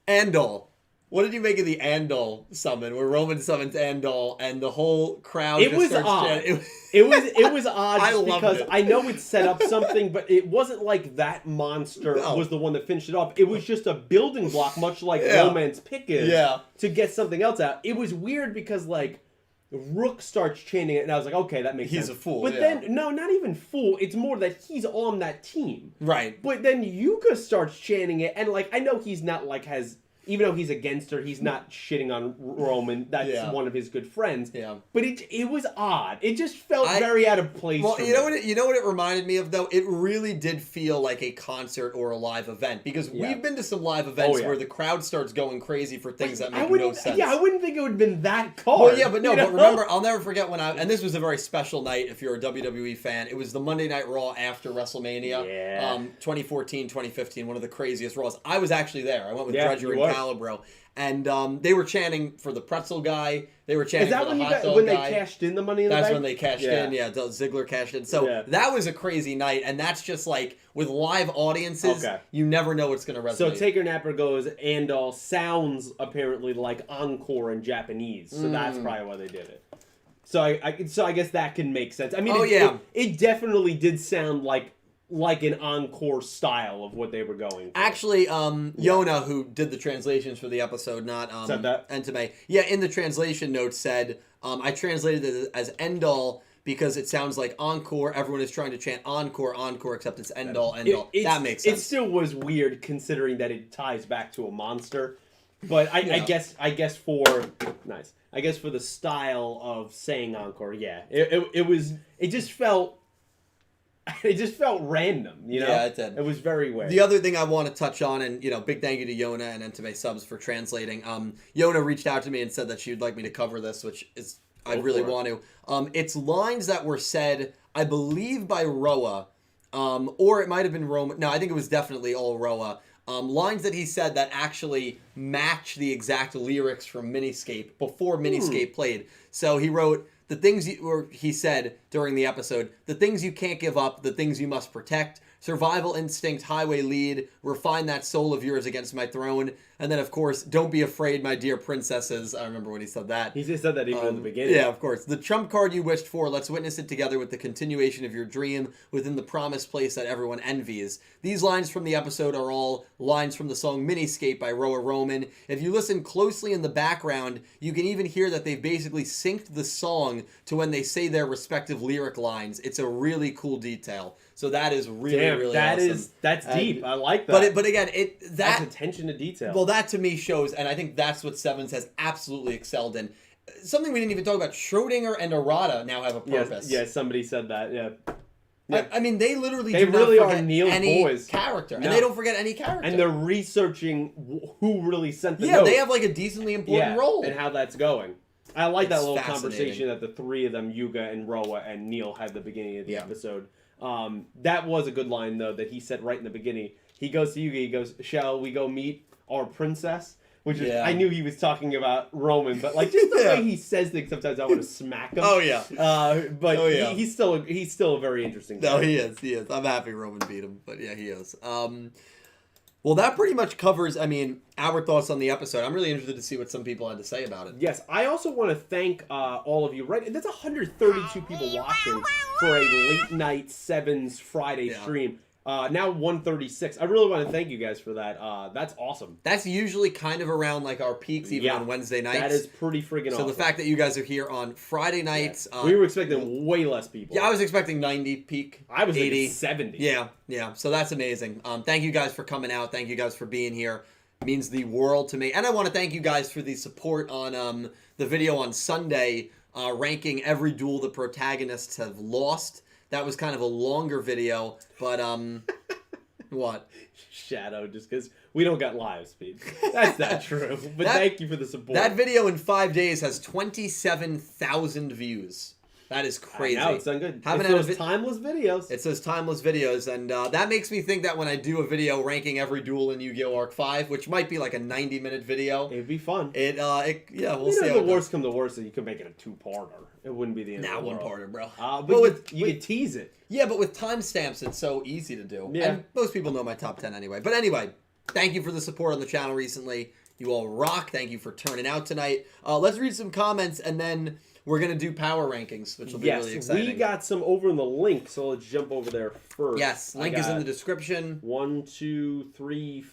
Andal. What did you make of the Andal summon, where Roman summons Andal and the whole crowd it just was starts odd. chanting? It was odd I just loved because it. I know it set up something, but it wasn't like that monster was the one that finished it off. It was just a building block, much like Roman's pick is, to get something else out. It was weird because, like, Rook starts chanting it, and I was like, okay, that makes sense. He's a fool, But then, no, not even fool. It's more that he's on that team. Right. But then Yuga starts chanting it, and, like, I know he's not, like, even though he's against her, he's not shitting on Roman. That's one of his good friends. Yeah. But it was odd. It just felt very out of place. Well, for you know me. what it reminded me of, though? It really did feel like a concert or a live event, because we've been to some live events where the crowd starts going crazy for things that make no sense. Yeah, I wouldn't think it would have been that card. Well, yeah, but no, but remember, I'll never forget and this was a very special night if you're a WWE fan. It was the Monday Night Raw after WrestleMania. 2014, 2015, one of the craziest Raws. I was actually there. I went with Dredger and Calibro. And they were chanting for the pretzel guy. They were chanting for the hot dog when guy. They cashed in the money in the bank? That's when they cashed in. Yeah, Ziggler cashed in. So that was a crazy night. And that's just like, with live audiences, you never know what's going to resonate. So Taker Napper goes, Andal sounds apparently like encore in Japanese. So that's probably why they did it. So I guess that can make sense. I mean, it definitely did sound like an encore style of what they were going for. Actually, Yona, who did the translations for the episode, not Entame, in the translation notes said, I translated it as Endall because it sounds like encore. Everyone is trying to chant encore, encore, except it's Endall, Endall. That makes sense. It still was weird considering that it ties back to a monster. But I guess for the style of saying encore, it just felt random, you know? Yeah, it did. It was very weird. The other thing I want to touch on, and, big thank you to Yona and Entame Subs for translating. Yona reached out to me and said that she would like me to cover this, which is, I really want to. It's lines that were said, I believe, by Roa, or it might have been Roman. No, I think it was definitely all Roa. Lines that he said that actually match the exact lyrics from Miniscape before Miniscape played. So he wrote, he said during the episode, the things you can't give up, the things you must protect, survival instinct, highway lead, refine that soul of yours against my throne, and then, of course, don't be afraid, my dear princesses. I remember when he said that. He just said that even in the beginning. Yeah, of course. The trump card you wished for, let's witness it together with the continuation of your dream within the promised place that everyone envies. These lines from the episode are all lines from the song Miniscape by Roa Roman. If you listen closely in the background, you can even hear that they've basically synced the song to when they say their respective lyric lines. It's a really cool detail. So that is really awesome. That's deep. I like that. But again, that's attention to detail. Well, that to me shows, and I think that's what Sevens has absolutely excelled in. Something we didn't even talk about: Schrodinger and Arata now have a purpose. Yeah, somebody said that. Yeah. I mean, they literally are Neil's any boys. Character, and they don't forget any character. And they're researching who really sent the note. Yeah, they have like a decently important role, and how that's going. I like that little conversation that the three of them, Yuga and Roa and Neil, had at the beginning of the episode. That was a good line, though, that he said right in the beginning. He goes to Yuga, he goes, shall we go meet our princess? which is, I knew he was talking about Roman, but like just the way he says things, sometimes I want to smack him. Oh yeah. But he's still a very interesting guy. No, he is. I'm happy Roman beat him, but yeah, he is. Well, that pretty much covers, I mean, our thoughts on the episode. I'm really interested to see what some people had to say about it. Yes, I also want to thank all of you. Right, that's 132 people watching for a late night Sevens Friday stream. Now 136. I really want to thank you guys for that. That's awesome. That's usually kind of around like our peaks, even on Wednesday nights. That is pretty friggin' awesome. So the fact that you guys are here on Friday nights, we were expecting way less people. Yeah, I was expecting 90 peak. I was 80. 70. Yeah. So that's amazing. Thank you guys for coming out. Thank you guys for being here. It means the world to me. And I want to thank you guys for the support on the video on Sunday, ranking every duel the protagonists have lost. That was kind of a longer video, but what? Shadow, just because we don't got live speed. That's not true. But thank you for the support. That video in 5 days has 27,000 views. That is crazy. I know, it's done good. It's those timeless videos. It's those timeless videos, and that makes me think that when I do a video ranking every duel in Yu-Gi-Oh! Arc 5, which might be like a 90-minute video. It'd be fun. We'll see. The worst come to worst, you could make it a two-parter. It wouldn't be the end of the world. One-parter, bro. But you could tease it. Yeah, but with timestamps, it's so easy to do. Yeah. And most people know my top 10 anyway. But anyway, thank you for the support on the channel recently. You all rock. Thank you for turning out tonight. Let's read some comments, and then we're going to do power rankings, which will be really exciting. We got some over in the link, so let's jump over there first. Yes, link is in the description. 1, 2, 3,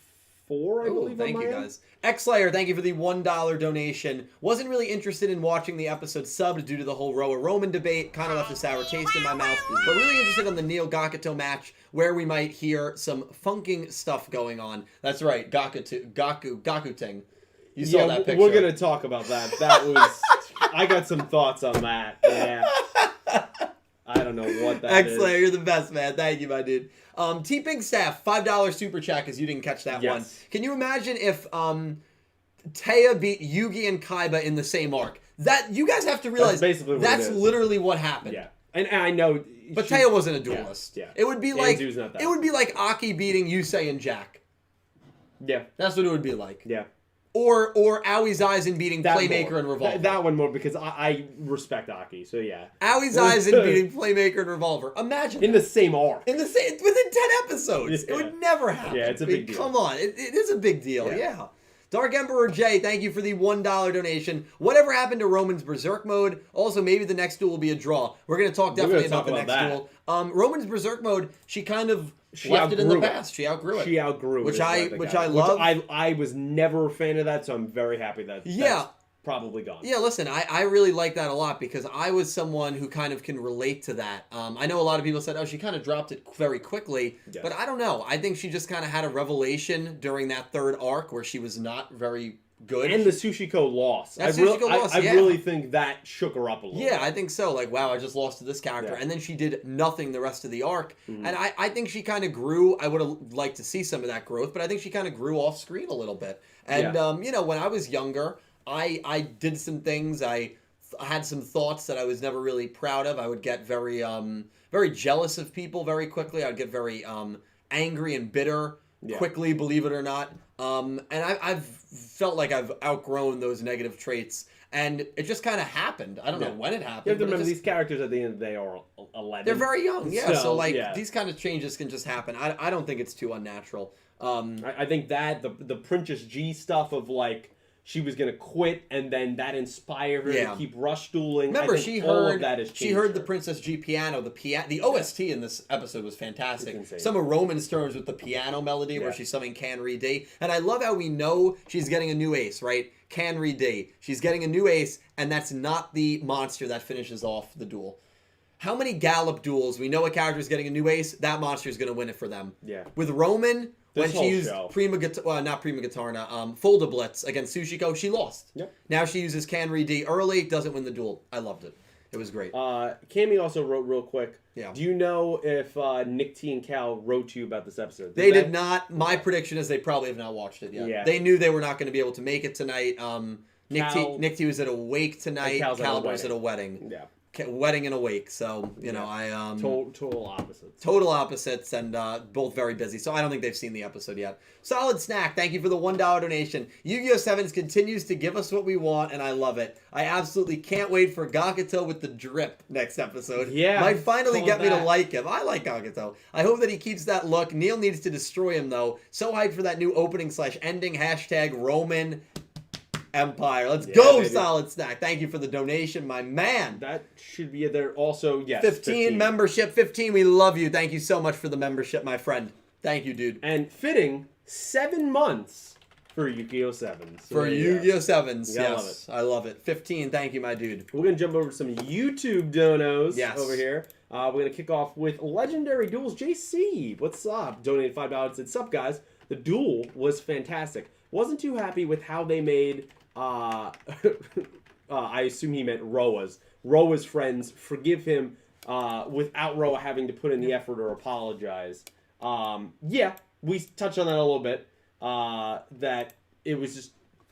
4, I believe. Thank you, guys. X-Slayer, thank you for the $1 donation. Wasn't really interested in watching the episode subbed due to the whole Roa-Roman debate. Kind of left a sour taste in my mouth. But really interested on the Neil-Gakuto match, where we might hear some funking stuff going on. That's right, Gakuting. You saw that picture. We're going to talk about that. That was... I got some thoughts on that. Yeah. I don't know what that is. X-Slayer, you're the best, man. Thank you, my dude. T-Pink Staff, $5 super chat because you didn't catch that one. Can you imagine if Taya beat Yugi and Kaiba in the same arc? That you guys have to realize that's literally what happened. Yeah. And I know... But Taya wasn't a duelist. Yeah. It would be like... It would be like Aki beating Yusei and Jack. Yeah. That's what it would be like. Yeah. Or ZaiZen beating Playmaker and Revolver. That one more because I respect Aki, so yeah. ZaiZen beating Playmaker and Revolver. Imagine in the same arc. Within 10 episodes. Yeah. It would never happen. Yeah, it's a big deal. Come on. It is a big deal, yeah. Dark Emperor J, thank you for the $1 donation. Whatever happened to Roman's Berserk mode? Also, maybe the next duel will be a draw. We're going to talk definitely about the next duel. Roman's Berserk mode, she kind of... She left it in the past. She outgrew it. She outgrew it. Which I love. I was never a fan of that, so I'm very happy that that's probably gone. Yeah, listen, I really like that a lot because I was someone who kind of can relate to that. I know a lot of people said, oh, she kind of dropped it very quickly, but I don't know. I think she just kind of had a revelation during that third arc where she was not very good. And the Sushiko loss. I really think that shook her up a little bit. I think so. Like, wow, I just lost to this character. And then she did nothing the rest of the arc. And I think she kind of grew. I would have liked to see some of that growth, but I think she kind of grew off screen a little bit. And, you know, when I was younger, I did some things. I had some thoughts that I was never really proud of. I would get very, very jealous of people very quickly. I'd get very angry and bitter quickly, believe it or not. And I've felt like I've outgrown those negative traits, and it just kind of happened. I don't know when it happened. You have to remember, these characters at the end of the day are 11. They're very young, so like, these kind of changes can just happen. I don't think it's too unnatural. I think that, the Princess G stuff of, like, she was going to quit, and then that inspired her to keep rush dueling. Remember, she heard the Princess G piano. The OST in this episode was fantastic. Some of Roman's terms with the piano melody where she's summoning Kanri D. And I love how we know she's getting a new ace, right? Kanri D. She's getting a new ace, and that's not the monster that finishes off the duel. How many Gallop duels, we know a character is getting a new ace, that monster is going to win it for them. Yeah. With Roman... When she used not Prima Guitarna, Folda Blitz against Sushiko, she lost. Yep. Now she uses Kanri D early, doesn't win the duel. I loved it. It was great. Cammy also wrote real quick. Yeah. Do you know if Nick T and Cal wrote to you about this episode? They did not. My prediction is they probably have not watched it yet. Yeah. They knew they were not going to be able to make it tonight. Nick T was at a wake tonight. Cal was at a wedding. Yeah. wedding and a wake. So, you know, I... Total opposites. Total opposites, and both very busy. So I don't think they've seen the episode yet. Solid Snack, thank you for the $1 donation. Yu-Gi-Oh! Sevens continues to give us what we want, and I love it. I absolutely can't wait for Gakuto with the drip next episode. Yeah. Might finally get me to like him. I like Gakuto. I hope that he keeps that look. Neil needs to destroy him, though. So hyped for that new opening/ending. # Romin Empire. Let's go, baby. Solid Snack. Thank you for the donation, my man. That should be there. Also, yes. 15 membership. 15. We love you. Thank you so much for the membership, my friend. Thank you, dude. And fitting 7 months for Yu-Gi-Oh! Sevens. For Yu-Gi-Oh! Sevens. Yes. Love it. I love it. 15. Thank you, my dude. We're going to jump over to some YouTube donos over here. We're going to kick off with Legendary Duels. JC, what's up? Donated $5. Said, sup, guys? The duel was fantastic. Wasn't too happy with how they made... I assume he meant Roa's friends forgive him without Roa having to put in the effort or apologize. Yeah, we touched on that a little bit. That it was just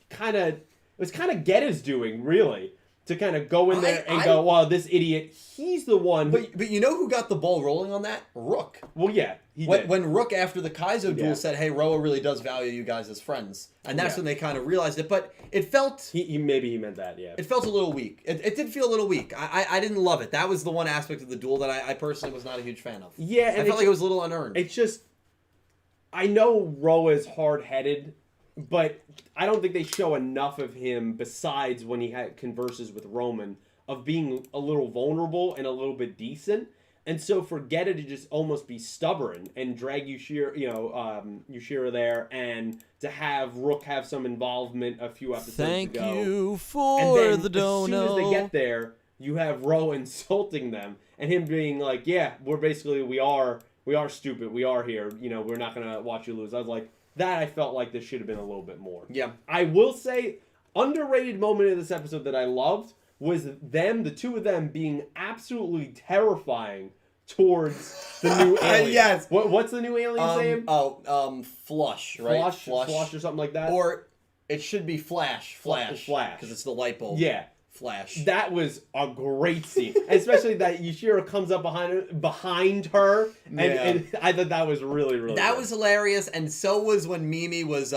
kind of Getta's doing, really, to kind of go in there and go, wow, this idiot, he's the one. But you know who got the ball rolling on that? Rook. Well, yeah, he did. When Rook, after the Kaizo duel, said, hey, Roa really does value you guys as friends. And that's when they kind of realized it. But it felt... Maybe he meant that, yeah. It felt a little weak. It did feel a little weak. I didn't love it. That was the one aspect of the duel that I personally was not a huge fan of. Yeah, and I felt like it was a little unearned. It's just... I know Roa's hard-headed, but I don't think they show enough of him besides when he converses with Romin of being a little vulnerable and a little bit decent. And so for Getta to just almost be stubborn and drag Yushiro there, and to have Rook have some involvement a few episodes ago. Thank you for the dono. As soon as they get there, you have Roa insulting them and him being like, yeah, we are stupid. We are here. You know, we're not going to watch you lose. I was like, that I felt like this should have been a little bit more. Yeah. I will say, underrated moment of this episode that I loved was the two of them being absolutely terrifying towards the new alien. Yes. What's the new alien's name? Flush, right? Flush or something like that. Or it should be Flash. Flash. Because it's the light bulb. Yeah. Flash. That was a great scene, especially that Yushiro comes up behind her, and I thought that was really, really. That good. was hilarious, and so was when Mimi was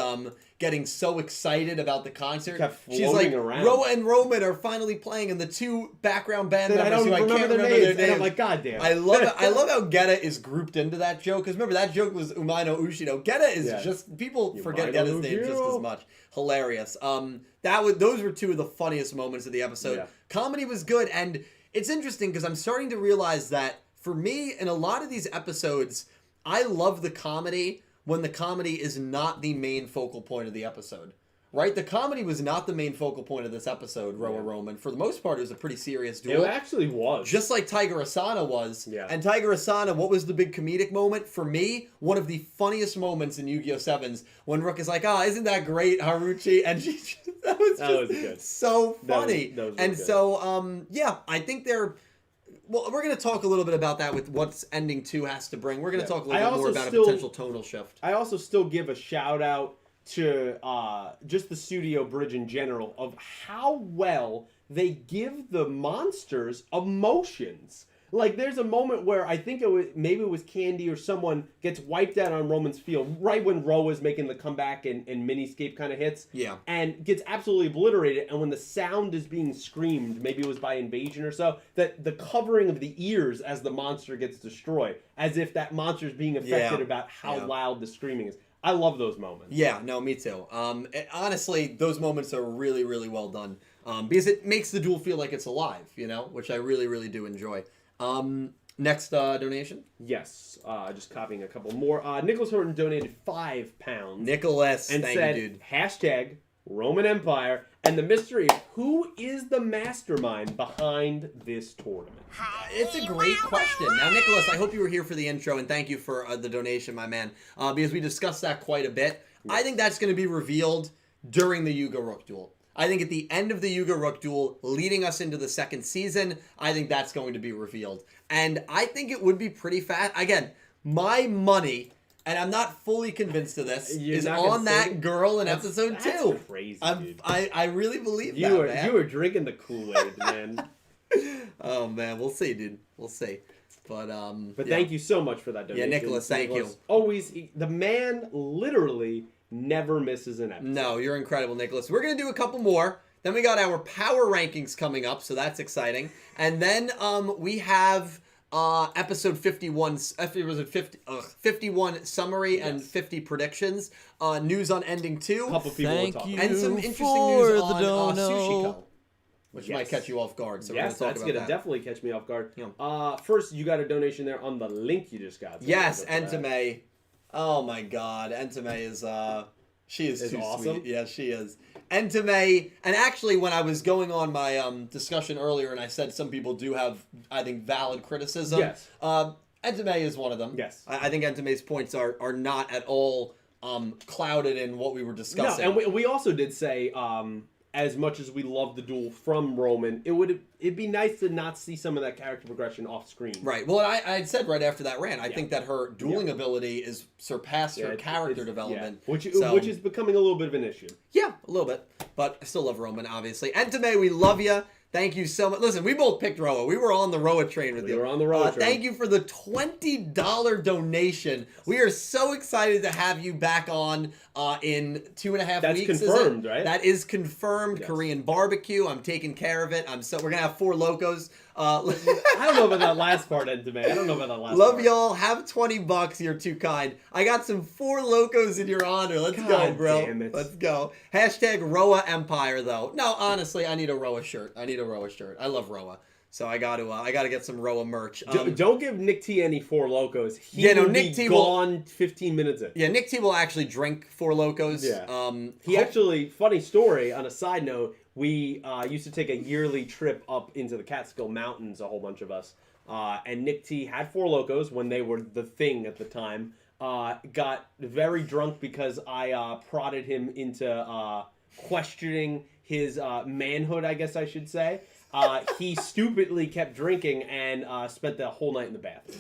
getting so excited about the concert. She's like, around. Roa and Romin are finally playing, and the two background band members I don't who I can't remember their names. And I'm like, God damn. I love it. I love how Getta is grouped into that joke, because remember that joke was Umaino Ushino. Getta is just people forget Getta's name just as much. Hilarious. Those were two of the funniest moments of the episode. Yeah. Comedy was good, and it's interesting because I'm starting to realize that for me, in a lot of these episodes, I love the comedy when the comedy is not the main focal point of the episode. Right? The comedy was not the main focal point of this episode, Roa Romin. For the most part, it was a pretty serious duel. It actually was. Just like Tiger Asana was. Yeah. And Tiger Asana, what was the big comedic moment? For me, one of the funniest moments in Yu-Gi-Oh! Sevens, when Rook is like, isn't that great, Haruchi? And that was good. So funny. That was and good. So, I think they're... Well, we're going to talk a little bit about that with what's ending 2 has to bring. We're going to talk a little bit more about a potential tonal shift. I also still give a shout out to just the studio bridge in general of how well they give the monsters emotions. Like, there's a moment where I think maybe it was Candy or someone gets wiped out on Roman's field right when Roa's making the comeback and Miniscape kind of hits. Yeah. And gets absolutely obliterated. And when the sound is being screamed, maybe it was by Invasion or so, that the covering of the ears as the monster gets destroyed, as if that monster is being affected about how loud the screaming is. I love those moments. Yeah, no, me too. Honestly, those moments are really, really well done. Because it makes the duel feel like it's alive, which I really, really do enjoy. Next donation? Yes. Just copying a couple more. Nicholas Horton donated £5. Nicholas, and thank said, you, dude. # Roman Empire, and the mystery of who is the mastermind behind this tournament. It's a great question. Now, Nicholas, I hope you were here for the intro, and thank you for the donation, my man, because we discussed that quite a bit. Yes. I think that's going to be revealed during the Yuga Rook duel. I think at the end of the Yuga Rook duel, leading us into the second season, I think that's going to be revealed. And I think it would be pretty fast. Again, my money, and I'm not fully convinced of this, is on that girl in episode 2. That's crazy, dude. I really believe that, man. You were drinking the Kool-Aid, man. Oh man, we'll see, dude. We'll see. But thank you so much for that donation. Yeah, Nicholas, thank you. Always, the man literally never misses an episode. No, you're incredible, Nicholas. We're gonna do a couple more. Then we got our power rankings coming up, so that's exciting. And then we have episode 51. Was it 51 summary and 50 predictions. News on ending 2. A couple people will talk about. And some interesting news on Sushi Co. Which might catch you off guard. So yes, that's going to definitely catch me off guard. Yeah. First, you got a donation there on the link you just got. So yes, Entame. Oh my God, Entame is she is too awesome. Sweet. Yeah, she is. Entame, and actually, when I was going on my discussion earlier, and I said some people do have, I think, valid criticism. Yes. Entame is one of them. Yes. I think Entame's points are not at all clouded in what we were discussing. No, and we also did say. As much as we love the duel from Romin, it'd be nice to not see some of that character progression off screen. Right. Well, I had said right after that rant, I think that her dueling ability is surpassed her character development. Which is becoming a little bit of an issue. Yeah, a little bit. But I still love Romin, obviously. Entame, we love you. Thank you so much. Listen, we both picked Roa. We were on the Roa train with you. We were on the Roa train. Thank you for the $20 donation. We are so excited to have you back on in 2.5 weeks. That's confirmed, right? That is confirmed. Yes. Korean barbecue. I'm taking care of it. We're gonna have 4 locos. I don't know about that last part, Entame. I don't know about that last part. Love y'all. Have $20. You're too kind. I got some 4 locos in your honor. Let's go, bro. Damn it. Let's go. Hashtag Roa Empire, though. No, honestly, I need a Roa shirt. I love Roa. So I got to get some Roa merch. Don't give Nick T any 4 locos. Nick T gone 15 minutes in. Yeah, Nick T will actually drink 4 locos. Yeah. He actually, funny story, on a side note, we used to take a yearly trip up into the Catskill Mountains, a whole bunch of us. And Nick T had 4 locos when they were the thing at the time. Got very drunk because I prodded him into questioning his manhood, I guess I should say. He stupidly kept drinking and spent the whole night in the bathroom.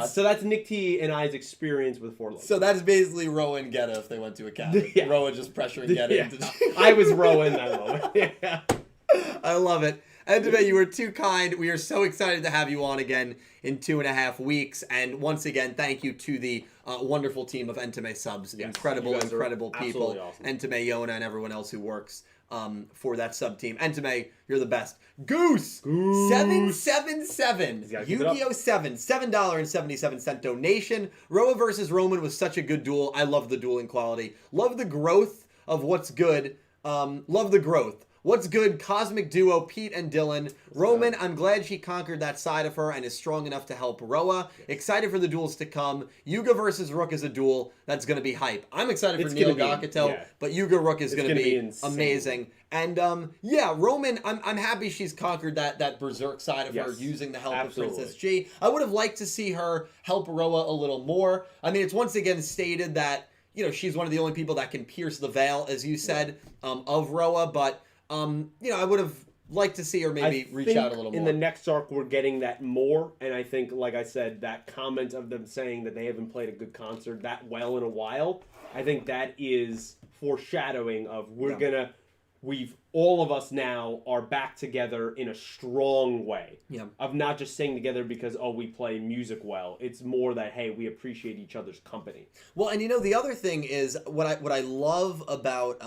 So that's Nick T and I's experience with 4 locos. So that's basically Roa and Geta if they went to a cabin. Yeah. Roa just pressuring Geta into I was Roa in that moment. Yeah. I love it. Entame, you were too kind. We are so excited to have you on again in 2.5 weeks. And once again, thank you to the wonderful team of Entame subs. Yes, incredible people. Awesome. Entame, Yona, and everyone else who works for that sub team. Entame, you're the best. Goose 777 Yu-Gi-Oh 7 $7.77 donation. Roa versus Romin was such a good duel. I love the dueling quality. Love the growth of what's good. Love the growth. What's good? Cosmic duo Pete and Dylan. Romin, I'm glad she conquered that side of her and is strong enough to help Roa. Excited for the duels to come. Yugioh versus Rook is a duel that's going to be hype. I'm excited for Neil Gakuto, but Yugioh Rook is going to be amazing. And Romin, I'm happy she's conquered that berserk side of her using the help of Princess G. I would have liked to see her help Roa a little more. I mean, it's once again stated that she's one of the only people that can pierce the veil, as you said, of Roa, but I would have liked to see her maybe reach out a little more. In the next arc, we're getting that more, and I think, like I said, that comment of them saying that they haven't played a good concert that well in a while, I think that is foreshadowing of all of us now are back together in a strong way. Yeah. Of not just staying together because, we play music well. It's more that, hey, we appreciate each other's company. Well, and the other thing is, what I love about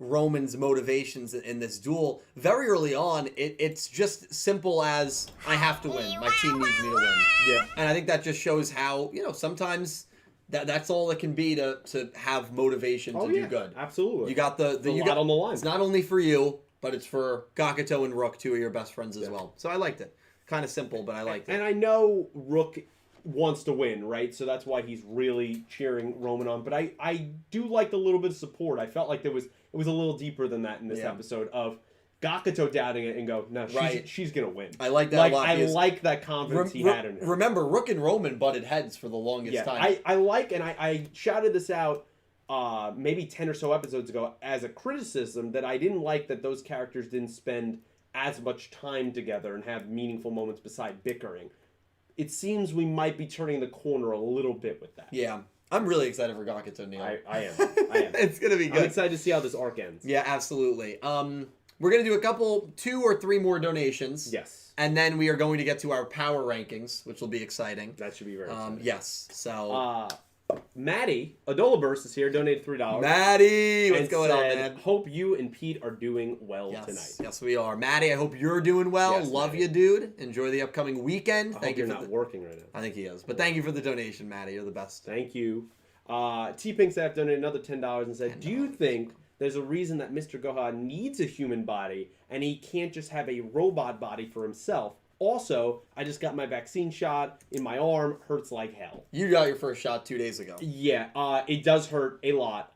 Romin's motivations in this duel, very early on, it's just simple as, I have to win. My team needs me to win. Yeah. And I think that just shows how, sometimes that's all it can be to have motivation to do good. Absolutely. You got you got on the line. It's not only for you, but it's for Gakuto and Rook, 2 of your best friends as well. So I liked it. Kind of simple, but I liked it. And I know Rook wants to win, right? So that's why he's really cheering Romin on. But I do like the little bit of support. I felt like it was a little deeper than that in this episode of Gakuto doubting it and go, no, she's going to win. I like that a lot. I like that confidence he had in her. Remember, Rook and Romin butted heads for the longest time. I shouted this out maybe 10 or so episodes ago as a criticism that I didn't like that those characters didn't spend as much time together and have meaningful moments beside bickering. It seems we might be turning the corner a little bit with that. Yeah. I'm really excited for Gakuto, Neil. I am. It's going to be good. I'm excited to see how this arc ends. Yeah, absolutely. we're going to do 2 or 3 more donations. Yes. And then we are going to get to our power rankings, which will be exciting. That should be very exciting. Yes. So... Maddie, Adolaburst is here, donated $3. Maddie, what's going on, man? Hope you and Pete are doing well yes, tonight. Yes, we are. Maddie, I hope you're doing well. Yes, Love Maddie. you, dude. Enjoy the upcoming weekend. Thank you. You're not working right now. I think he is. But thank you for the donation, Maddie. You're the best. Thank you. T-Pink Staff donated another $10 and said, do you think there's a reason that Mr. Goha needs a human body and he can't just have a robot body for himself? Also, I just got my vaccine shot in my arm. Hurts like hell. You got your first shot 2 days ago. Yeah, it does hurt a lot.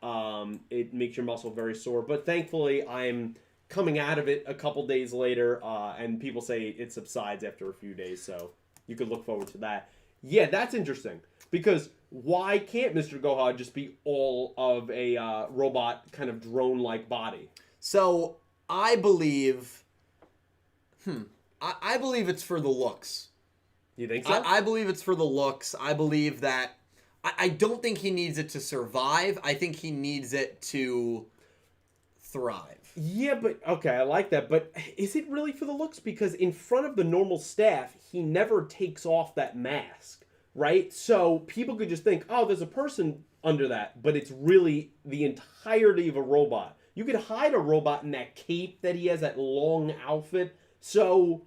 It makes your muscle very sore. But thankfully, I'm coming out of it a couple days later. And people say it subsides after a few days. So you could look forward to that. Yeah, that's interesting. Because why can't Mr. Goha just be all of a robot kind of drone-like body? So, I believe... I believe it's for the looks. You think so? I believe it's for the looks. I believe that... I don't think he needs it to survive. I think he needs it to thrive. Yeah, but... Okay, I like that. But is it really for the looks? Because in front of the normal staff, he never takes off that mask, right? So people could just think, oh, there's a person under that. But it's really the entirety of a robot. You could hide a robot in that cape that he has, that long outfit. So...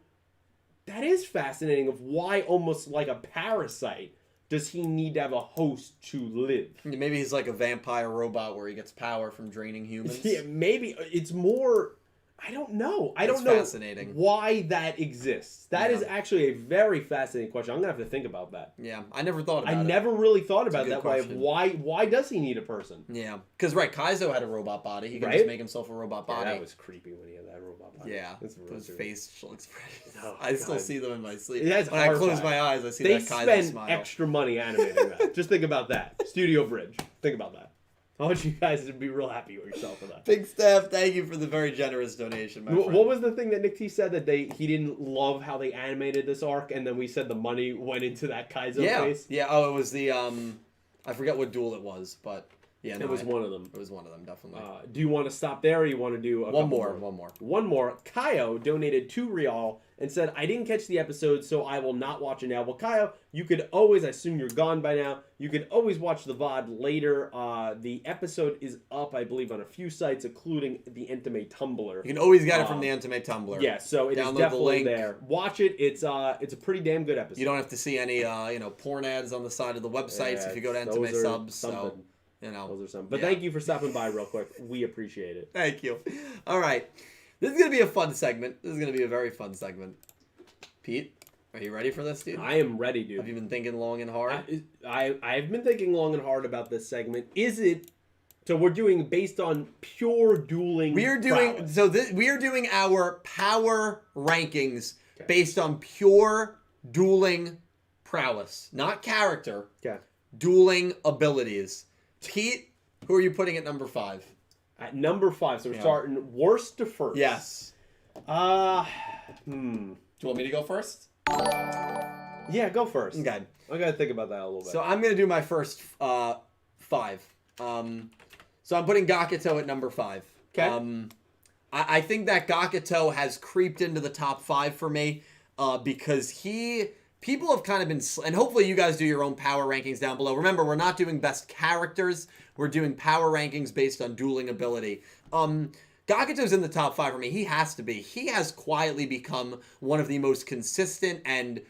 that is fascinating of why almost like a parasite does he need to have a host to live. Maybe he's like a vampire robot where he gets power from draining humans. Yeah, maybe. It's more... I don't know. I don't know fascinating. Why that exists. That is actually a very fascinating question. I'm going to have to think about that. Yeah, I never thought about it. I never really thought about that question. why does he need a person? Yeah, because Kaizo had a robot body. He can just make himself a robot body. Yeah, that was creepy when he had that robot body. Yeah, his facial expressions. Oh, I still see them in my sleep. When I close my eyes, I see that Kaizo smile. They spend extra money animating that. Just think about that. Studio Bridge. Think about that. I want you guys to be real happy with yourself for that. Big Steph, thank you for the very generous donation, my friend. What was the thing that Nick T said that he didn't love how they animated this arc, and then we said the money went into that Kaizo face? Yeah. Oh, it was the I forget what duel it was, but yeah, no, it was one of them. It was one of them, definitely. Do you want to stop there, or you want to do one more? One more. Kaio donated $2 and said, "I didn't catch the episode, so I will not watch it now." Well, Kaio, you could always, I assume you're gone by now, you could always watch the VOD later. The episode is up, I believe, on a few sites, including the Entame Tumblr. You can always get it from the Entame Tumblr. Yeah, so it is definitely there. Watch it. It's a pretty damn good episode. You don't have to see any porn ads on the side of the websites if you go to Entame subs. So, those are something. But thank you for stopping by real quick. We appreciate it. Thank you. All right. This is going to be a fun segment. This is going to be a very fun segment. Pete, are you ready for this, dude? I am ready, dude. Have you been thinking long and hard? I've been thinking long and hard about this segment. Is it... So we're doing based on pure dueling we are doing prowess. We are doing our power rankings based on pure dueling prowess. Not character. Okay. Dueling abilities. Pete, who are you putting at number 5? At number 5, so we're starting worst to first. Yes. Do you want me to go first? Yeah, go first. Okay. I gotta think about that a little bit. So I'm gonna do my first 5. So I'm putting Gakuto at number 5. Okay. I think that Gakuto has creeped into the top 5 for me because people have kind of been, and hopefully you guys do your own power rankings down below. Remember, we're not doing best characters. We're doing power rankings based on dueling ability. Gakuto's in the top 5 for me. He has to be. He has quietly become one of the most consistent and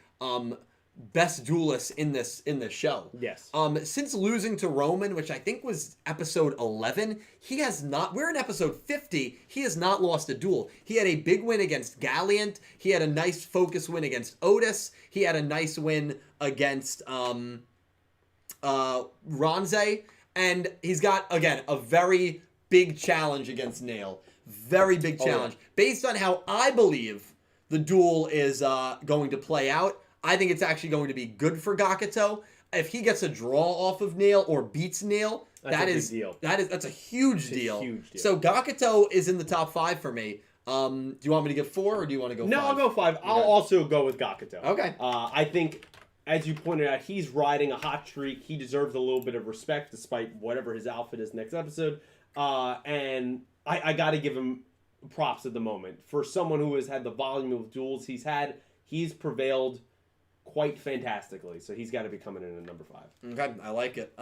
best duelists in this show. Yes. Since losing to Romin, which I think was episode 11, he has not... We're in episode 50. He has not lost a duel. He had a big win against Galliant. He had a nice focus win against Otis. He had a nice win against Ronze. And he's got, again, a very big challenge against Nail. Very big challenge. Yeah. Based on how I believe the duel is going to play out, I think it's actually going to be good for Gakuto. If he gets a draw off of Nail or beats Nail, that's a huge deal. So Gakuto is in the top 5 for me. Do you want me to get 4 or do you want to go 5? No, I'll go 5. Okay. I'll also go with Gakuto. Okay. I think, as you pointed out, he's riding a hot streak. He deserves a little bit of respect despite whatever his outfit is next episode. And I got to give him props at the moment. For someone who has had the volume of duels he's prevailed quite fantastically. So he's got to be coming in at number 5. Okay, I like it.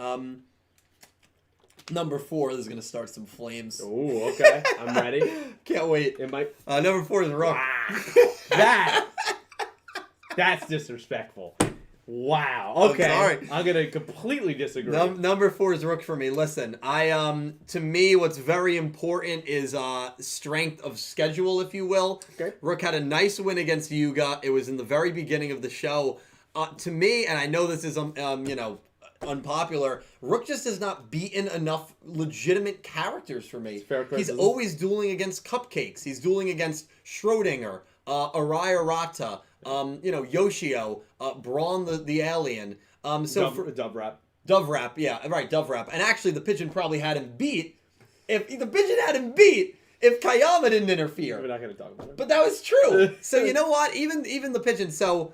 Number 4 is going to start some flames. Ooh, okay. I'm ready. Can't wait. It might... Number 4 is Rook. Wow. That's disrespectful. Wow. Okay. I'm sorry. I'm gonna completely disagree. Number 4 is Rook for me. Listen, to me, what's very important is strength of schedule, if you will. Okay. Rook had a nice win against Yugioh. It was in the very beginning of the show. To me, and I know this is unpopular, Rook just has not beaten enough legitimate characters for me. Fair criticism. He's always dueling against cupcakes. He's dueling against Schrodinger, Araya, Yugioh, Braun the alien. Dove Rap. Dove Rap, yeah, right, Dove Rap. And actually, the pigeon probably had him beat. If the pigeon had him beat, if Kayama didn't interfere. We're not going to talk about it. But that was true. So you know what? Even the pigeon. So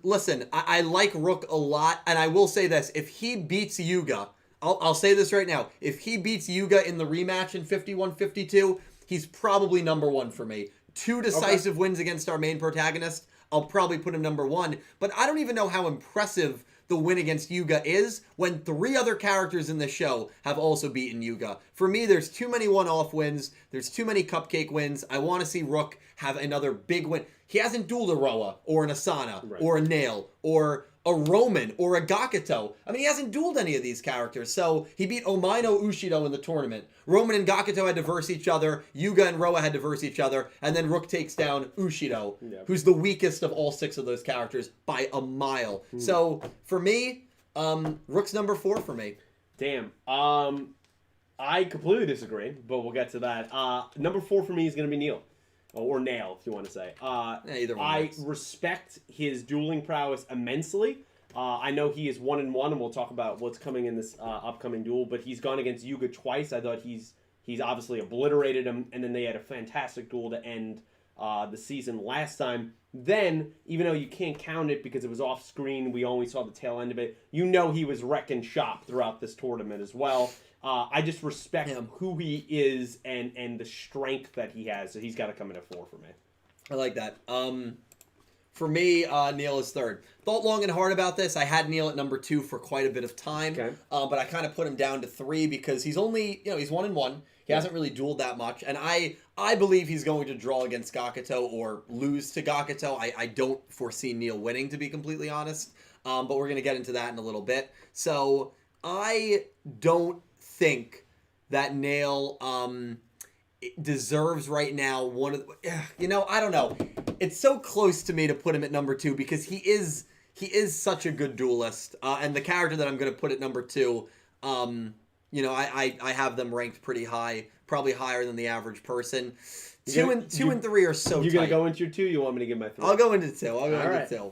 listen, I like Rook a lot, and I will say this: if he beats Yugioh, I'll say this right now: if he beats Yugioh in the rematch in 51-52, he's probably number 1 for me. 2 decisive wins against our main protagonist. I'll probably put him number 1. But I don't even know how impressive the win against Yugioh is when 3 other characters in the show have also beaten Yugioh. For me, there's too many one-off wins. There's too many cupcake wins. I want to see Rook have another big win. He hasn't dueled a Roa or an Asana or a Nail or a Romin or a Gakuto. I mean, he hasn't dueled any of these characters. So he beat Omaino Ushido in the tournament. Romin and Gakuto had to verse each other. Yugioh and Roa had to verse each other. And then Rook takes down Ushido, who's the weakest of all 6 of those characters by a mile. So for me, Rook's number 4 for me. Damn. I completely disagree, but we'll get to that. Number 4 for me is going to be Neil. Or Nail, if you want to say. Either one I respect his dueling prowess immensely. I know he is 1-1, and we'll talk about what's coming in this upcoming duel. But he's gone against Yugioh twice. I thought he's obviously obliterated him, and then they had a fantastic duel to end the season last time. Then, even though you can't count it because it was off screen, we only saw the tail end of it. You know he was wrecking shop throughout this tournament as well. I just respect who he is and the strength that he has. So he's got to come in at 4 for me. I like that. For me, Neil is 3rd. Thought long and hard about this. I had Neil at number 2 for quite a bit of time. Okay. But I kind of put him down to 3 because he's only, he's 1-1. He hasn't really dueled that much. And I believe he's going to draw against Gakuto or lose to Gakuto. I don't foresee Neil winning, to be completely honest. But we're going to get into that in a little bit. So I don't think that Nail deserves right now one of the, I don't know. It's so close to me to put him at number 2 because he is such a good duelist. And the character that I'm going to put at number 2, I have them ranked pretty high, probably higher than the average person. 2 and 3 are so tight. You going to go into your 2? You want me to give my 3? I'll go into 2. I'll go into 2.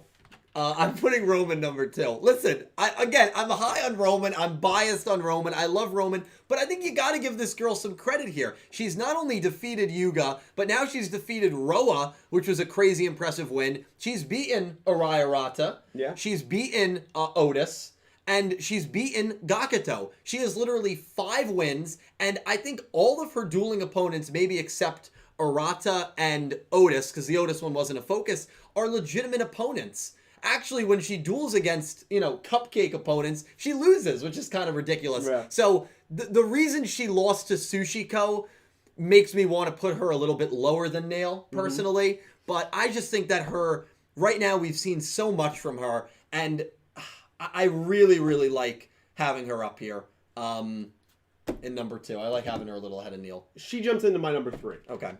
I'm putting Romin number 2. Listen, I'm high on Romin. I'm biased on Romin. I love Romin. But I think you got to give this girl some credit here. She's not only defeated Yugioh, but now she's defeated Roa, which was a crazy impressive win. She's beaten Araya. Yeah. She's beaten Otis. And she's beaten Gakuto. She has literally 5 wins. And I think all of her dueling opponents, maybe except Arata and Otis, because the Otis one wasn't a focus, are legitimate opponents. Actually, when she duels against, cupcake opponents, she loses, which is kind of ridiculous. Yeah. So the reason she lost to Sushiko makes me want to put her a little bit lower than Nail, personally. But I just think that right now we've seen so much from her, and I really, really like having her up here in number 2. I like having her a little ahead of Neil. She jumps into my number 3. Okay.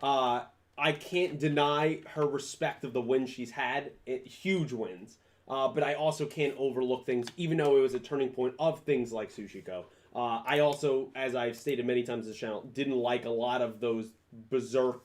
I can't deny her respect of the wins she's had, huge wins. But I also can't overlook things, even though it was a turning point of things like Sushiko. I also, as I've stated many times on this channel, didn't like a lot of those berserk,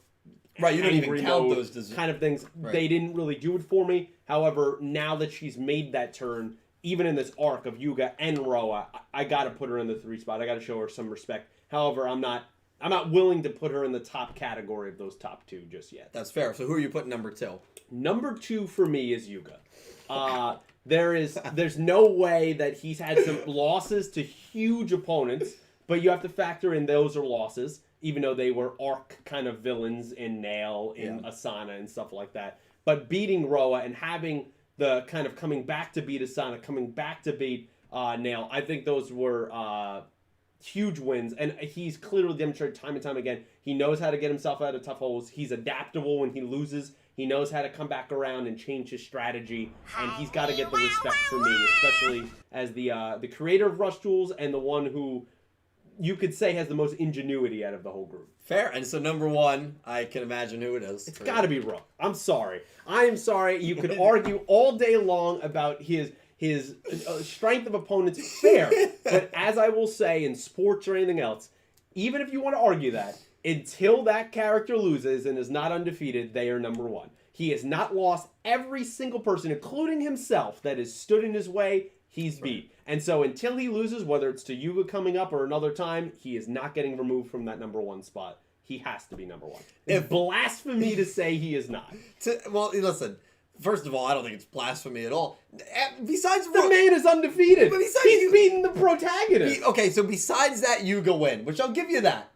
right? You don't even count those kind of things. Right. They didn't really do it for me. However, now that she's made that turn, even in this arc of Yugioh and Roa, I got to put her in the 3 spot. I got to show her some respect. However, I'm not willing to put her in the top category of those top 2 just yet. That's fair. So who are you putting number 2? Number 2 for me is Yugioh. There's no way that he's had some losses to huge opponents, but you have to factor in those are losses. even though they were arc kind of villains in Nail, in Asana, and stuff like that. But beating Roa and having the kind of coming back to beat Asana, coming back to beat Nail, I think those were huge wins. And he's clearly demonstrated time and time again, he knows how to get himself out of tough holes. He's adaptable when he loses. He knows how to come back around and change his strategy, and he's got to get the respect for me, especially as the creator of Rush Duels and the one who you could say has the most ingenuity out of the whole group. Fair. And so number one, I can imagine who it is. It's got to be Rook. I'm sorry. I am sorry. You could argue all day long about his strength of opponents. Fair. But as I will say in sports or anything else, even if you want to argue that, until that character loses and is not undefeated, they are number one. He has not lost. Every single person, including himself, that has stood in his way, he's beat. And so until he loses, whether it's to Yuga coming up or another time, he is not getting removed from that number one spot. He has to be number one. It's blasphemy to say he is not. Well, listen. First of all, I don't think it's blasphemy at all. Besides, the man is undefeated. He's beaten the protagonist. Okay, so besides that Yuga win, which I'll give you that.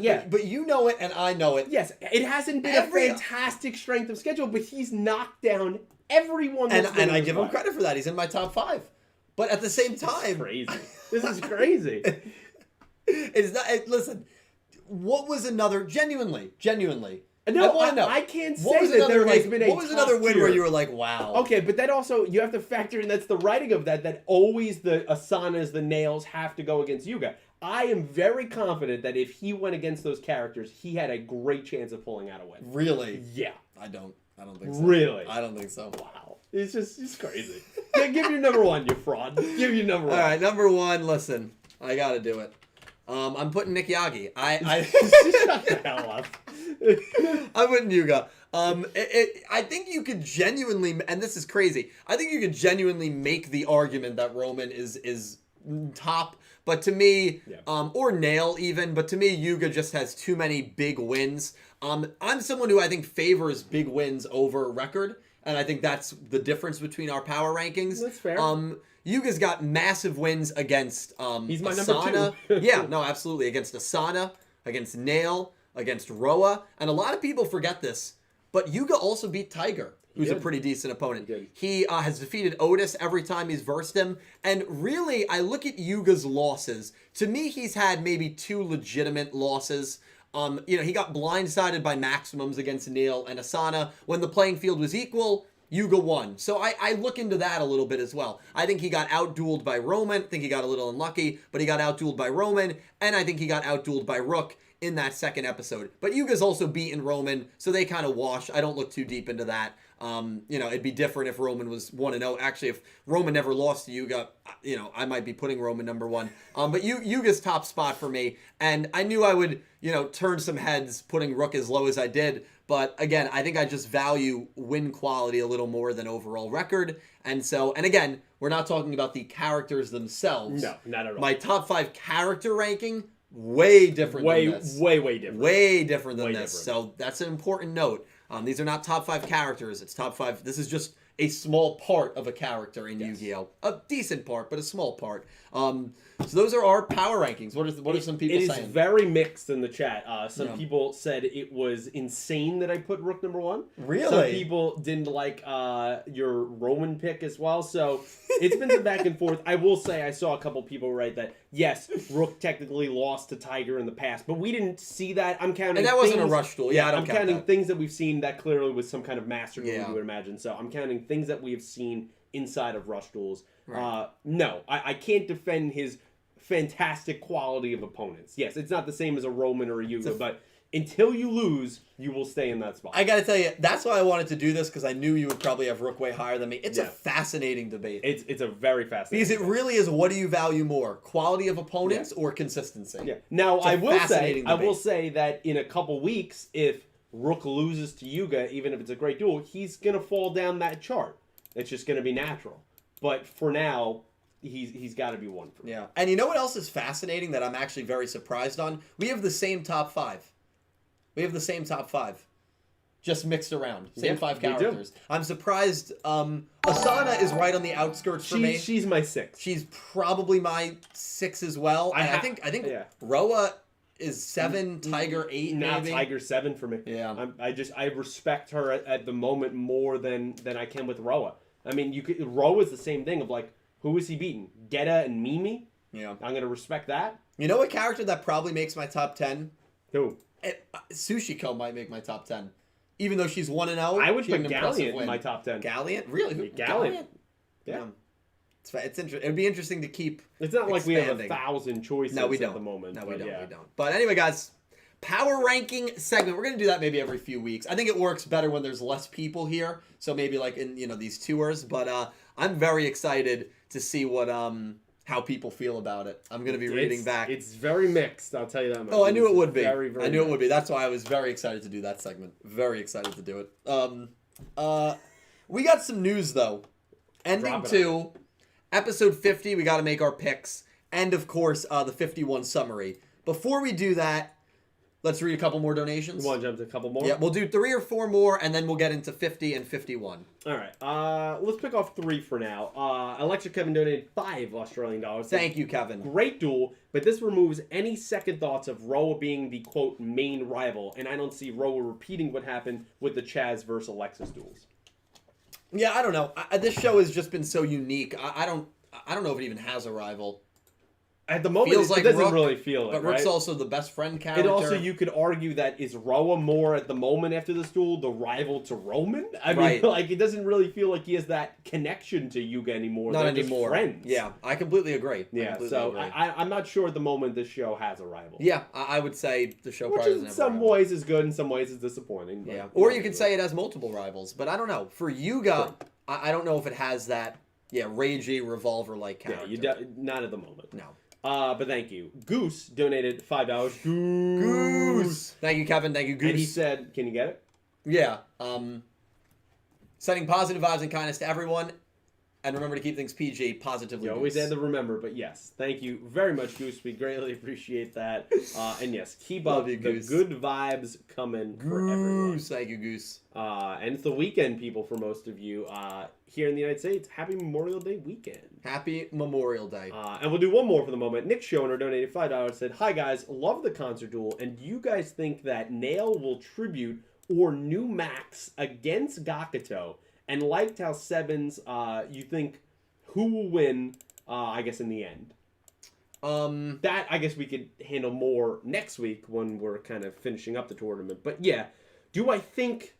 Yeah. But you know it and I know it. Yes, it hasn't been a fantastic strength of schedule, but he's knocked down everyone. And I give him credit for that. He's in my top 5. But at the same time, this is crazy. It's not. Listen, what was another genuinely? No, I can't say that there has been a What was another win where you were like, wow? Okay, but that also, you have to factor in, that's the writing of that always the Asanas, the Nails have to go against Yuga. I am very confident that if he went against those characters, he had a great chance of pulling out a win. Really? Yeah. I don't think so. Really? I don't think so. Wow. It's crazy. Yeah, give your number one, you fraud. Give your number one. All right, number one, listen, I got to do it. I'm putting Nick Yagi. Shut the hell up. I'm putting Yuga. I think you could genuinely, and this is crazy, I think you could genuinely make the argument that Romin is top, but to me, or Nail even, but to me, Yuga just has too many big wins. I'm someone who I think favors big wins over record, and I think that's the difference between our power rankings. That's fair. Yuga's got massive wins against he's my Asana. number 2. Yeah, no, absolutely. Against Asana, against Nail, against Roa. And a lot of people forget this, but Yuga also beat Tiger, who's a pretty decent opponent. He has defeated Otis every time he's versed him. And really, I look at Yuga's losses. To me, he's had maybe 2 legitimate losses. He got blindsided by maximums against Nail and Asana. When the playing field was equal, Yuga won. So I look into that a little bit as well. I think he got out-dueled by Romin. I think he got a little unlucky, but he got out-dueled by Romin. And I think he got out-dueled by Rook in that second episode. But Yuga's also beaten Romin, so they kind of wash. I don't look too deep into that. It'd be different if Romin was 1-0. Actually, if Romin never lost to Yuga, I might be putting Romin number 1. But Yuga's top spot for me. And I knew I would, turn some heads putting Rook as low as I did. But again, I think I just value win quality a little more than overall record. And again, we're not talking about the characters themselves. No, not at all. My top 5 character ranking, way different than this. Way different. Way different than Way this. different. So that's an important note. These are not top 5 characters. It's top 5. This is just a small part of a character in Yu-Gi-Oh! A decent part, but a small part. So those are our power rankings. What are some people saying? It is very mixed in the chat. Some people said it was insane that I put Rook number 1. Really? Some people didn't like your Roman pick as well. So it's been some back and forth. I will say I saw a couple people write that, yes, Rook technically lost to Tiger in the past, but we didn't see that. I'm counting. And that wasn't a rush duel. Yeah, I'm counting things that we've seen that clearly was some kind of master duel, you would imagine. So I'm counting things that we have seen inside of rush duels. Right. No, I can't defend his fantastic quality of opponents. Yes, it's not the same as a Romin or a Yuga, but until you lose, you will stay in that spot. I gotta tell you, that's why I wanted to do this, because I knew you would probably have Rook way higher than me. It's a fascinating debate. It's a very fascinating because it really is, what do you value more? Quality of opponents or consistency? Yeah. Now, I will say that in a couple weeks, if Rook loses to Yuga, even if it's a great duel, he's gonna fall down that chart. It's just gonna be natural. But for now, he's got to be 1 for me. Yeah. And you know what else is fascinating that I'm actually very surprised on? We have the same top 5. Just mixed around. Same 5 characters. I'm surprised. Asana is right on the outskirts for me. She's my 6. She's probably my 6 as well. I think Roa is 7, Tiger 8, Now maybe? Tiger 7 for me. Yeah. I respect her at the moment more than I can with Roa. I mean, Roa's the same thing of like, who is he beating? Geta and Mimi? Yeah. I'm going to respect that. You know what character that probably makes my top 10? Who? Sushiko might make my top 10. Even though she's 1-0. I would she had put an impressive Galliant in win. my top 10. Galliant? Really? Who? Galliant. Yeah. It's interesting. It would be interesting to keep It's not like we have expanding. 1,000 choices No, we don't. at the moment. No, we but don't. yeah. We don't. But anyway, guys, power ranking segment. We're gonna do that maybe every few weeks. I think it works better when there's less people here. So maybe like in these tours. But I'm very excited to see what how people feel about it. I'm gonna be reading back. It's very mixed. I'll tell you that much. Oh, I knew it would be. Very, very I knew it would be. mixed. That's why I was very excited to do that segment. Very excited to do it. We got some news though. Ending Drop it 2, episode 50. We got to make our picks, and of course the 51 summary. Before we do that, let's read a couple more donations. You want to jump to a couple more? Yeah, we'll do 3 or 4 more, and then we'll get into 50 and 51. All right. Let's pick off 3 for now. Electric Kevin donated $5 Australian dollars. Thank you, Kevin. Great duel, but this removes any second thoughts of Roa being the quote main rival, and I don't see Roa repeating what happened with the Chaz versus Alexis duels. Yeah, I don't know. This show has just been so unique. I don't know if it even has a rival. At the moment, Feels it like doesn't Rook, really feel it, But Rook's right? also the best friend character. And also, you could argue that is Roa more at the moment after this duel the rival to Roman? I mean, Right. like, it doesn't really feel like he has that connection to Yuga anymore. Not They're just anymore. friends. Yeah, I completely agree. Yeah, so I'm not sure at the moment this show has a rival. Yeah, I would say the show Which probably in doesn't have a some rival. ways is good, in some ways is disappointing. But Yeah, or you could say it has multiple rivals, but I don't know. For Yuga, I don't know if it has that, ragey revolver-like Yeah, character. not at the moment. No. But thank you. Goose donated $5. Goose! Thank you, Kevin. Thank you, Goose. And he said, can you get it? Yeah. Sending positive vibes and kindness to everyone. And remember to keep things PG, positively. You always Goose. had to remember, but yes, thank you very much, Goose. We greatly appreciate that. And yes, keep Love up you, the Goose. good vibes coming for everyone. Goose. Thank you, Goose. And it's the weekend, people, for most of you here in the United States. Happy Memorial Day weekend. Happy Memorial Day. And we'll do one more for the moment. Nick Schoner donated $5. Said, "Hi guys, love the concert duel, and do you guys think that Nail will tribute or new Max against Gakuto? And liked how Sevens, you think who will win? I guess in the end." That I guess we could handle more next week when we're kind of finishing up the tournament. But yeah, do I think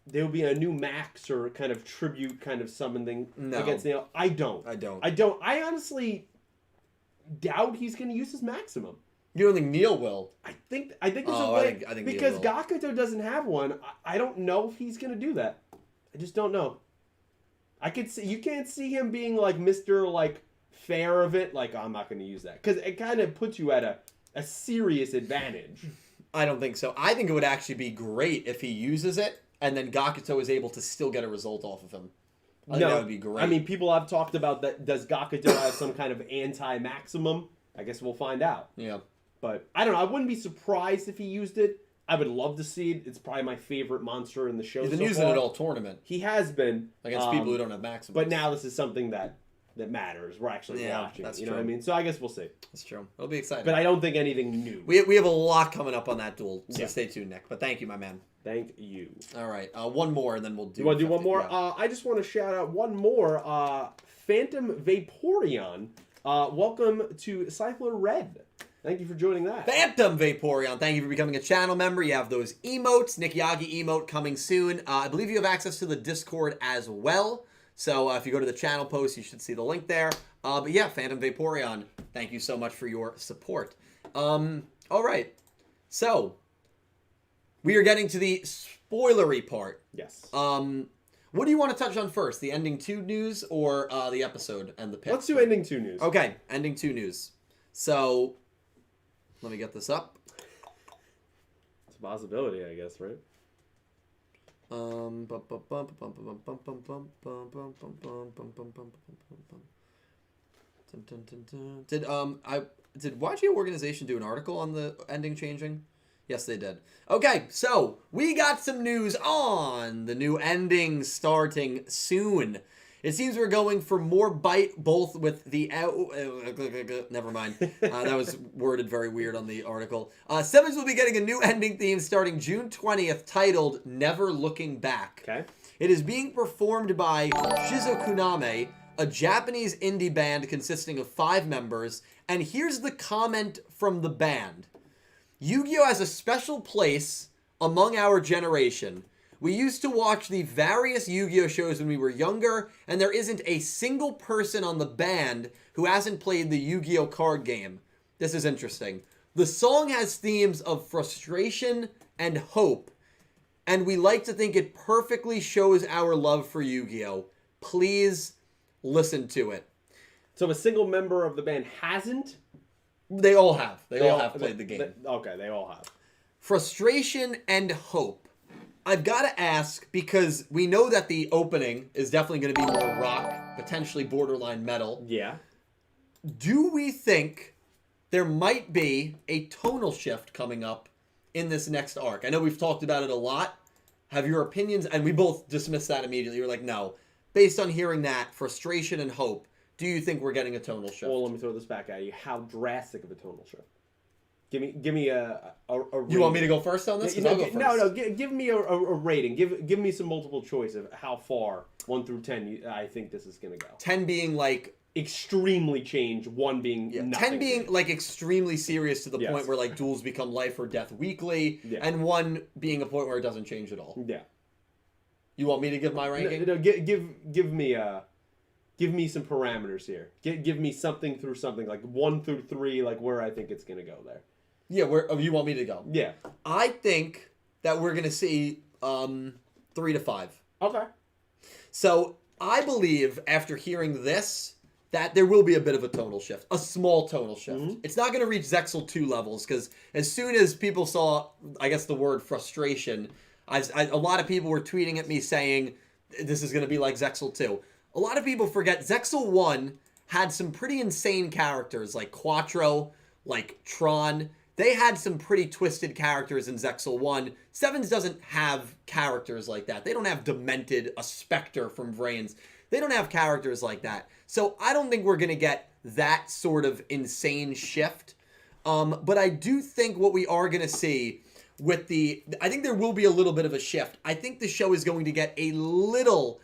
there will be a new Max or kind of tribute kind of something against Nail? I don't. I honestly doubt he's going to use his maximum. You don't think Neil will? I think there's Oh, a way I think because Neil will. Gakuto doesn't have one. I don't know if he's going to do that. I just don't know. I could see you can't see him being like Mr. like fair of it. Like, oh, I'm not going to use that because it kind of puts you at a serious advantage. I don't think so. I think it would actually be great if he uses it and then Gakuto is able to still get a result off of him. I think that would be great. I mean, people have talked about that. Does Gakuto have some kind of anti-maximum? I guess we'll find out. Yeah. But I don't know. I wouldn't be surprised if he used it. I would love to see it. It's probably my favorite monster in the show. He's been so using far. it all tournament He has been against people who don't have maximum. But now this is something that matters. We're actually watching. That's you know true. what I mean? So I guess we'll see. That's true. It'll be exciting. But I don't think anything new. We have a lot coming up on that duel, so Yeah. stay tuned, Nick. But thank you, my man. Thank you. All right, one more, and then we'll do. You want to do one 50. more? Yeah. I just want to shout out one more. Phantom Vaporeon. Welcome to Cycler Red. Thank you for joining that. Phantom Vaporeon, thank you for becoming a channel member. You have those emotes, Nick Yagi emote coming soon. I believe you have access to the Discord as well. So if you go to the channel post, you should see the link there. But yeah, Phantom Vaporeon, thank you so much for your support. All right, so we are getting to the spoilery part. Yes. What do you want to touch on first? The ending 2 news or the episode and the picks? Let's do ending 2 news. Okay, ending 2 news. So let me get this up. It's a possibility, I guess, right? Did YGO Organization do an article on the ending changing? Yes, they did. Okay, so we got some news on the new ending starting soon. It seems we're going for more bite, both with the... never mind. That was worded very weird on the article. Sevens will be getting a new ending theme starting June 20th titled Never Looking Back. Okay. It is being performed by Shizokuname, a Japanese indie band consisting of 5 members. And here's the comment from the band. Yu-Gi-Oh! Has a special place among our generation. We used to watch the various Yu-Gi-Oh! Shows when we were younger, and there isn't a single person on the band who hasn't played the Yu-Gi-Oh! Card game. This is interesting. The song has themes of frustration and hope, and we like to think it perfectly shows our love for Yu-Gi-Oh! Please listen to it. So a single member of the band hasn't? They all have. They all have played the game. Okay, they all have. Frustration and hope. I've got to ask, because we know that the opening is definitely going to be more rock, potentially borderline metal. Yeah. Do we think there might be a tonal shift coming up in this next arc? I know we've talked about it a lot. Have your opinions, and we both dismissed that immediately. We're like, no. Based on hearing that, frustration and hope, do you think we're getting a tonal shift? Well, let me throw this back at you. How drastic of a tonal shift? Give me a You want me to go first on this? Give me a rating. Give me some multiple choice of how far 1 through 10 I think this is gonna go. 10 being like extremely changed, 1 being nothing. 10 being like extremely serious to the Yes. point where like duels become life or death weekly, Yeah. and 1 being a point where it doesn't change at all. Yeah. You want me to give my ranking? No, give me some parameters here. Give me something through something, like 1 through 3, like where I think it's gonna go there. Yeah, where you want me to go? Yeah. I think that we're gonna see 3 to 5. Okay. So I believe after hearing this that there will be a bit of a tonal shift, a small tonal shift. Mm-hmm. It's not going to reach Zexal 2 levels, because as soon as people saw, I guess, the word frustration, a lot of people were tweeting at me saying this is going to be like Zexal 2. A lot of people forget Zexal 1 had some pretty insane characters like Quattro, like Tron. They had some pretty twisted characters in Zexal 1. Sevens doesn't have characters like that. They don't have Demented, a Spectre from Vrains. They don't have characters like that. So I don't think we're going to get that sort of insane shift. But I do think what we are going to see with I think there will be a little bit of a shift. I think the show is going to get a little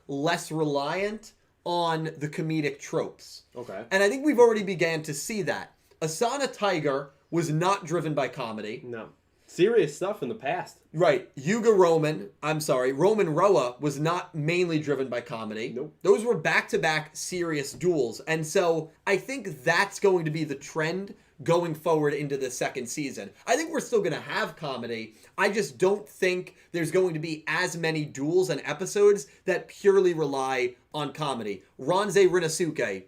less reliant on the comedic tropes. Okay. And I think we've already began to see that. Asana Tiger was not driven by comedy. No. Serious stuff in the past. Right. Romin and Roa was not mainly driven by comedy. Nope. Those were back-to-back serious duels. And so I think that's going to be the trend going forward into the second season. I think we're still going to have comedy. I just don't think there's going to be as many duels and episodes that purely rely on comedy. Ranzei Rinosuke,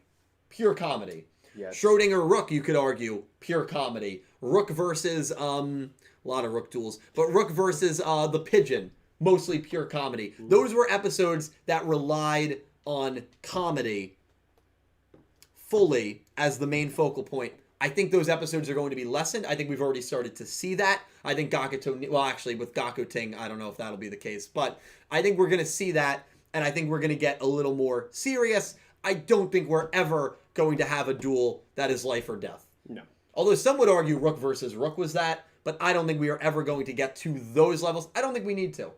pure comedy. Yes. Schrodinger Rook, you could argue, pure comedy. Rook versus, a lot of Rook duels, but Rook versus the Pigeon, mostly pure comedy. Those were episodes that relied on comedy fully as the main focal point. I think those episodes are going to be lessened. I think we've already started to see that. I think Gakuto, well, actually, with Gakuting, I don't know if that'll be the case, but I think we're going to see that, and I think we're going to get a little more serious. I don't think we're ever going to have a duel that is life or death. No. Although some would argue Rook versus Rook was that, but I don't think we are ever going to get to those levels. I don't think we need to.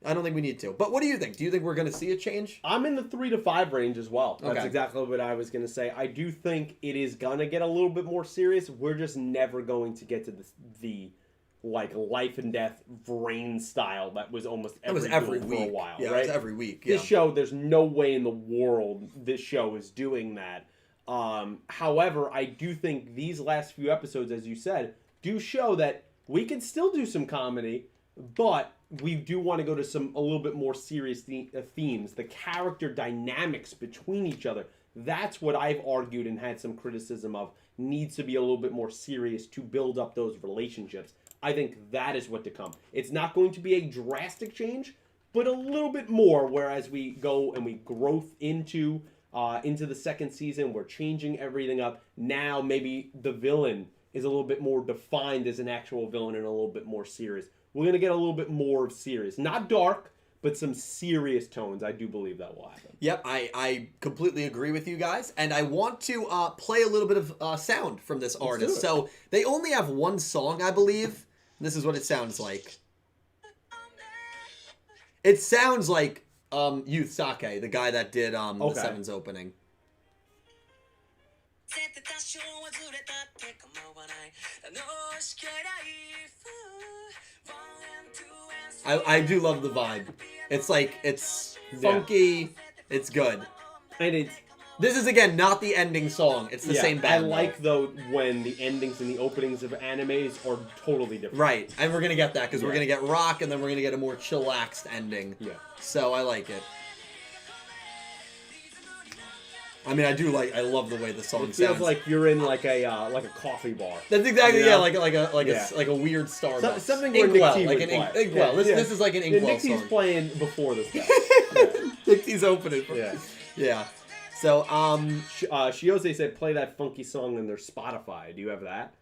But what do you think? Do you think we're going to see a change? I'm in the 3 to 5 range as well. That's Okay. exactly what I was going to say. I do think it is going to get a little bit more serious. We're just never going to get to the like life and death brain style that was almost every week for a while. Yeah, right? it was every week. Yeah. This show, there's no way in the world this show is doing that. However, I do think these last few episodes, as you said, do show that we can still do some comedy, but we do want to go to a little bit more serious themes. The character dynamics between each other. That's what I've argued and had some criticism of. Needs to be a little bit more serious to build up those relationships. I think that is what to come. It's not going to be a drastic change, but a little bit more. Whereas we go and we growth into the second season, we're changing everything up. Now maybe the villain is a little bit more defined as an actual villain and a little bit more serious. We're going to get a little bit more serious. Not dark, but some serious tones, I do believe that will happen. Yep, I completely agree with you guys, and I want to play a little bit of sound from this artist. So they only have one song, I believe. This is what it sounds like. It sounds like Youth Sake, the guy that did the Sevens opening. I do love the vibe. It's like, it's funky, it's good. And this is, again, not the ending song. It's the same band. I like, though, when the endings and the openings of animes are totally different. Right, and we're going to get that, because we're going to get rock, and then we're going to get a more chillaxed ending. Yeah. So I like it. I mean, I love the way the song sounds. It feels like you're in like a coffee bar. That's exactly like a weird Starbucks. Something where Nick T would play. Inkwell. This is like an Inkwell Nick song. T's playing before this guy. Nick T's opening. Yeah. So Shiose said play that funky song in their Spotify. Do you have that?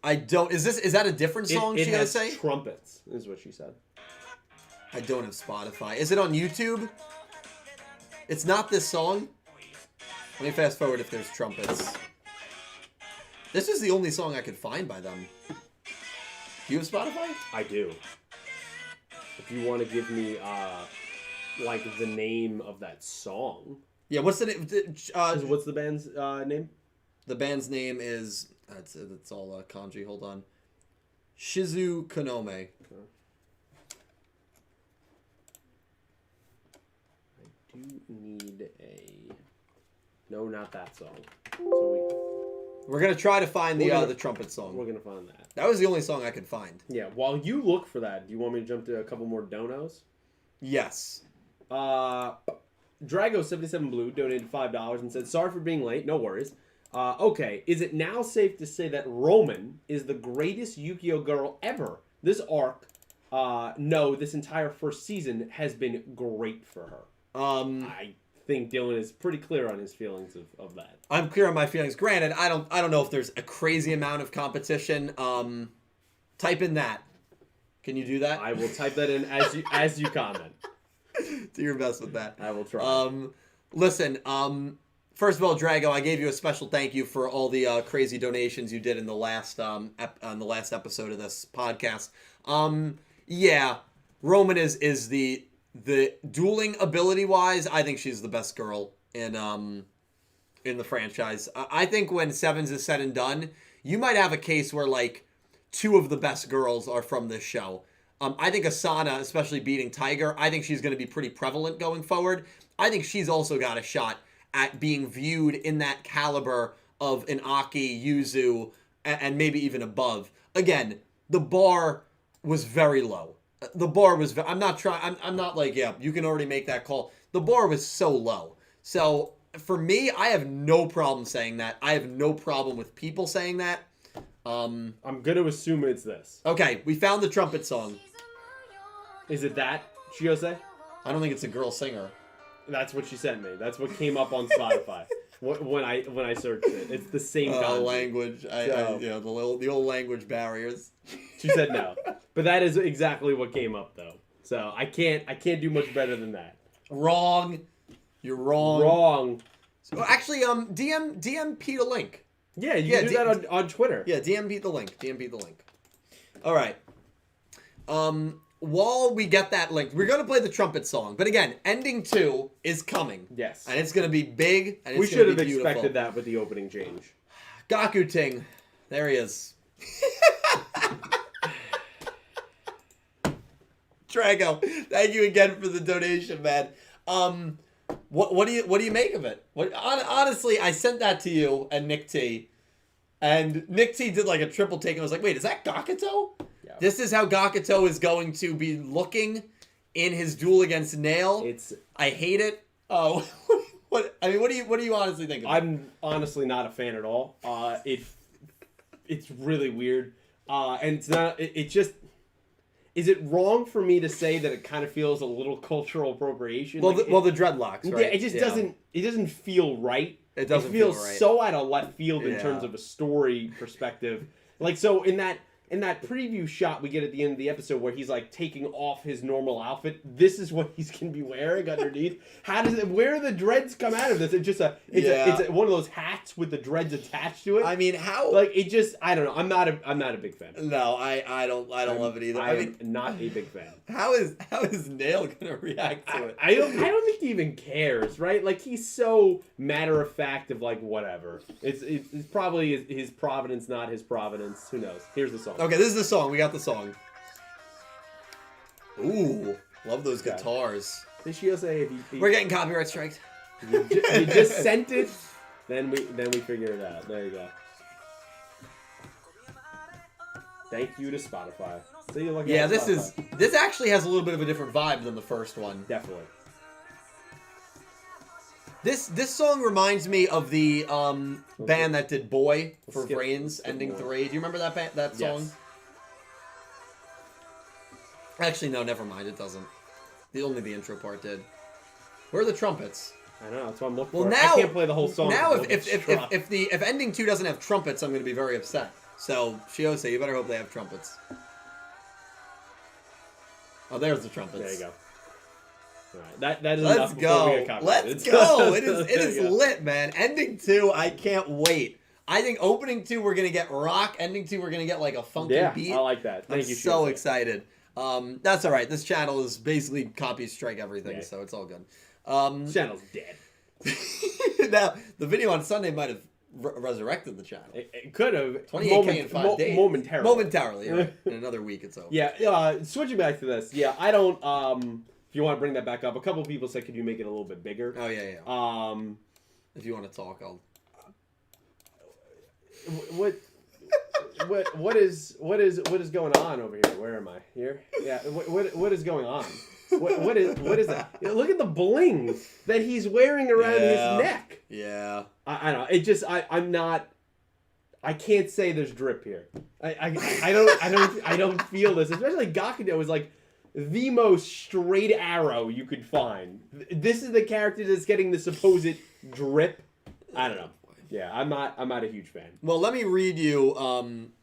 I don't. Is that a different song? It has Shiose? trumpets, is what she said. I don't have Spotify. Is it on YouTube? It's not this song. Let me fast forward if there's trumpets. This is the only song I could find by them. Do you have Spotify? I do. If you want to give me, like, the name of that song. Yeah, what's the name? What's the band's name? The band's name is... That's all kanji. Hold on. Shizu Konome. Okay. I do need a... No, not that song. So we're gonna try to find the trumpet song. We're gonna find that. That was the only song I could find. Yeah. While you look for that, do you want me to jump to a couple more donos? Yes. Drago77 Blue donated $5 and said, "Sorry for being late. No worries. Okay. Is it now safe to say that Romin is the greatest Yugioh girl ever? This arc, no, this entire first season has been great for her. I think Dylan is pretty clear on his feelings of that. I'm clear on my feelings. Granted, I don't know if there's a crazy amount of competition. Type in that. Can you do that? I will type that in as you comment. Do your best with that. I will try. Listen, first of all, Drago, I gave you a special thank you for all the crazy donations you did in the last on the last episode of this podcast. Yeah, Romin is the dueling ability wise, I think she's the best girl in the franchise. I think when Sevens is said and done, you might have a case where like two of the best girls are from this show. I think Asana, especially beating Tiger, I think she's going to be pretty prevalent going forward. I think she's also got a shot at being viewed in that caliber of an Aki, Yuzu, and maybe even above. Again, the bar was very low. The bar was... I'm not like, yeah, you can already make that call. The bar was so low. So, for me, I have no problem saying that. I have no problem with people saying that. I'm going to assume it's this. Okay, we found the trumpet song. Is it that, Shiose? I don't think it's a girl singer. That's what she sent me. That's what came up on Spotify when I searched it. It's the same language. The old language barriers. She said no, but that is exactly what came up though. So I can't do much better than that. Wrong. You're wrong. Wrong. So actually, DM Pete a link. Yeah, you can do that on Twitter. Yeah, DM Pete the link. DM Pete the link. All right. While we get that link, we're going to play the trumpet song. But again, ending 2 is coming. Yes. And it's going to be big. And we should have expected that with the opening change. Gakuting. There he is. Drago, thank you again for the donation, man. What do you make of it? Honestly, I sent that to you and Nick T. And Nick T did like a triple take and was like, wait, is that Gakuto? Yeah. This is how Gakuto is going to be looking in his duel against Nail. I hate it. Oh, what do you honestly think of it? I'm honestly not a fan at all. It's really weird. And it's not, it just, is it wrong for me to say that it kind of feels a little cultural appropriation? Well, the dreadlocks, right? Yeah, it doesn't feel right. It doesn't feel right. So out of left field in terms of a story perspective. Like, so in that, in that preview shot we get at the end of the episode where he's like taking off his normal outfit, this is what he's gonna be wearing underneath. Where do the dreads come out of this? It's just it's one of those hats with the dreads attached to it. I mean, how? Like it just, I don't know. I'm not a big fan. No, I don't love it either. I mean, not a big fan. How is Nail gonna react to it? I don't think he even cares, right? Like he's so matter of fact of like whatever. It's probably his providence, not his providence. Who knows? Here's the song. Okay, this is the song. We got the song. Ooh, love those guitars. Did she say we're getting copyright strikes? You just sent it, then we figure it out. There you go. Thank you to Spotify. See you looking. Yeah, this actually has a little bit of a different vibe than the first one. Definitely. This song reminds me of the band that did Boy for Brains Ending 3. Do you remember that song? Yes. Actually, no, never mind. It doesn't. Only the intro part did. Where are the trumpets? I know. That's what I'm looking for. Now, I can't play the whole song. Now, if Ending 2 doesn't have trumpets, I'm going to be very upset. So, Shiose, you better hope they have trumpets. Oh, there's the trumpets. There you go. All right. That is Let's enough before we get go. copyrighted. Let's go. It is lit, man. Ending 2, I can't wait. I think opening 2 we're gonna get rock. Ending 2 we're gonna get like a funky beat. I like that. Thank you. So excited. That's all right. This channel is basically copy strike everything, so it's all good. This channel's dead. Now the video on Sunday might have resurrected the channel. It could have 28K in 5 days. Momentarily. Right. In another week, it's over. Yeah. Switching back to this. Yeah, I don't. If you want to bring that back up, a couple of people said, "Could you make it a little bit bigger?" Oh yeah. If you want to talk, I'll. What is going on over here? Where am I? Here? Yeah. What is going on? What is that? You know, look at the bling that he's wearing around his neck. Yeah. I don't know. It just I'm not. I can't say there's drip here. I don't feel this. Especially Gakuto is like the most straight arrow you could find. This is the character that's getting the supposed drip. I don't know. Yeah, I'm not a huge fan. Well, let me read you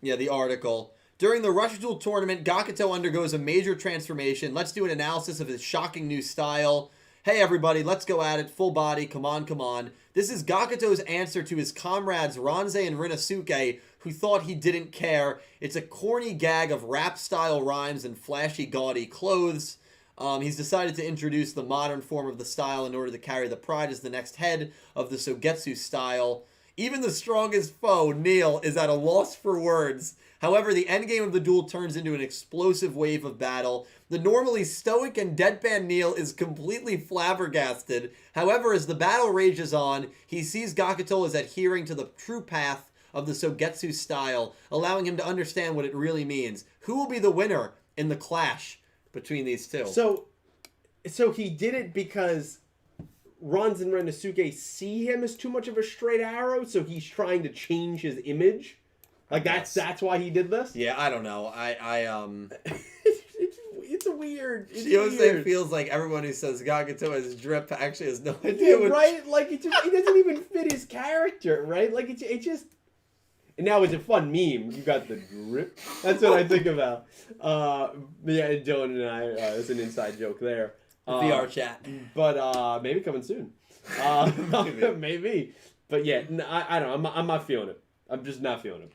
the article. During the Rush Duel tournament, Gakuto undergoes a major transformation. Let's do an analysis of his shocking new style. Hey everybody, let's go at it. Full body, come on, come on. This is Gakuto's answer to his comrades Ranze and Rinosuke, who thought he didn't care. It's a corny gag of rap-style rhymes and flashy, gaudy clothes. He's decided to introduce the modern form of the style in order to carry the pride as the next head of the Sogetsu style. Even the strongest foe, Neil, is at a loss for words. However, the endgame of the duel turns into an explosive wave of battle. The normally stoic and deadpan Neil is completely flabbergasted. However, as the battle rages on, he sees Gakuto as adhering to the true path of the Sogetsu style, allowing him to understand what it really means. Who will be the winner in the clash between these two? So he did it because Ranze and Rinosuke see him as too much of a straight arrow, so he's trying to change his image. Like that's why he did this? Yeah, I don't know. It's a weird. Shiose feels like everyone who says Gakuto has drip actually has no idea. Yeah, right? Like it doesn't even fit his character, right? Like it just. And now it's a fun meme. You got the drip. That's what I think about. Yeah, Dylan and I. It's an inside joke there. VR chat. But maybe coming soon. Maybe. But yeah, I don't know. I'm not feeling it. I'm just not feeling it.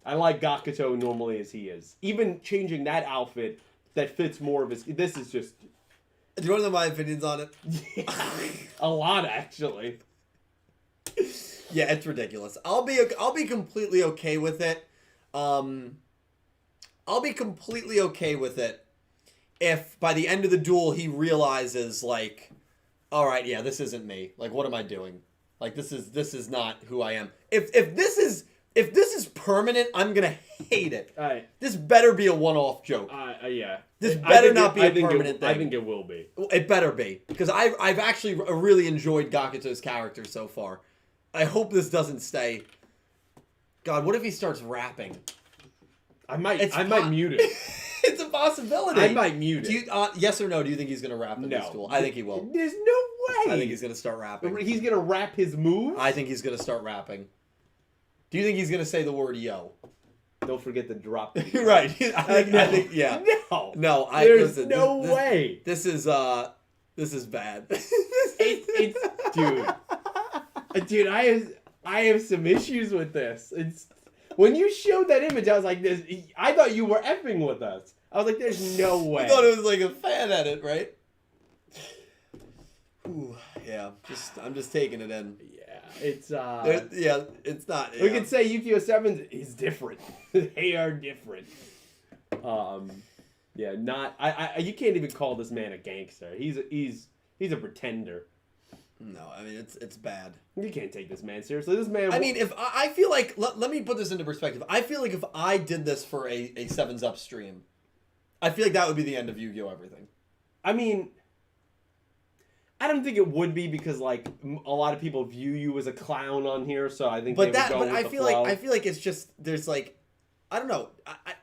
I like Gakuto normally as he is. Even changing that outfit that fits more of his... This is just... Do you want to know my opinions on it? A lot, actually. Yeah, it's ridiculous. I'll be completely okay with it. I'll be completely okay with it if by the end of the duel he realizes, like, all right, yeah, this isn't me. Like, what am I doing? Like, this is not who I am. If this is permanent, I'm gonna hate it. This better be a one-off joke. Yeah. This better not be a permanent thing. I think it will be. It better be, because I've actually really enjoyed Gakuto's character so far. I hope this doesn't stay. God, what if he starts rapping? I might mute it. It's a possibility. I might mute it. Yes or no? Do you think he's gonna rap in this duel? I think he will. There's no way. I think he's gonna start rapping. He's gonna rap his moves? I think he's gonna start rapping. Do you think he's gonna say the word yo? don't forget to drop the Right. I think, yeah. No. No, There's no way. This is bad. Dude, I have some issues with this. It's when you showed that image, I was like, I thought you were effing with us. I was like, there's no way. I thought it was like a fan edit, right? Ooh, yeah. I'm just taking it in. It's it's not. We could say Yugioh Sevens is different. They are different. Yeah, not. You can't even call this man a gangster. He's a pretender. No, I mean it's bad. You can't take this man seriously. This man. I mean, if I feel like let me put this into perspective. I feel like if I did this for a Sevens Up stream, I feel like that would be the end of Yu-Gi-Oh! Everything. I mean, I don't think it would be because like a lot of people view you as a clown on here, so I think. But I feel like it's just there's like, I don't know.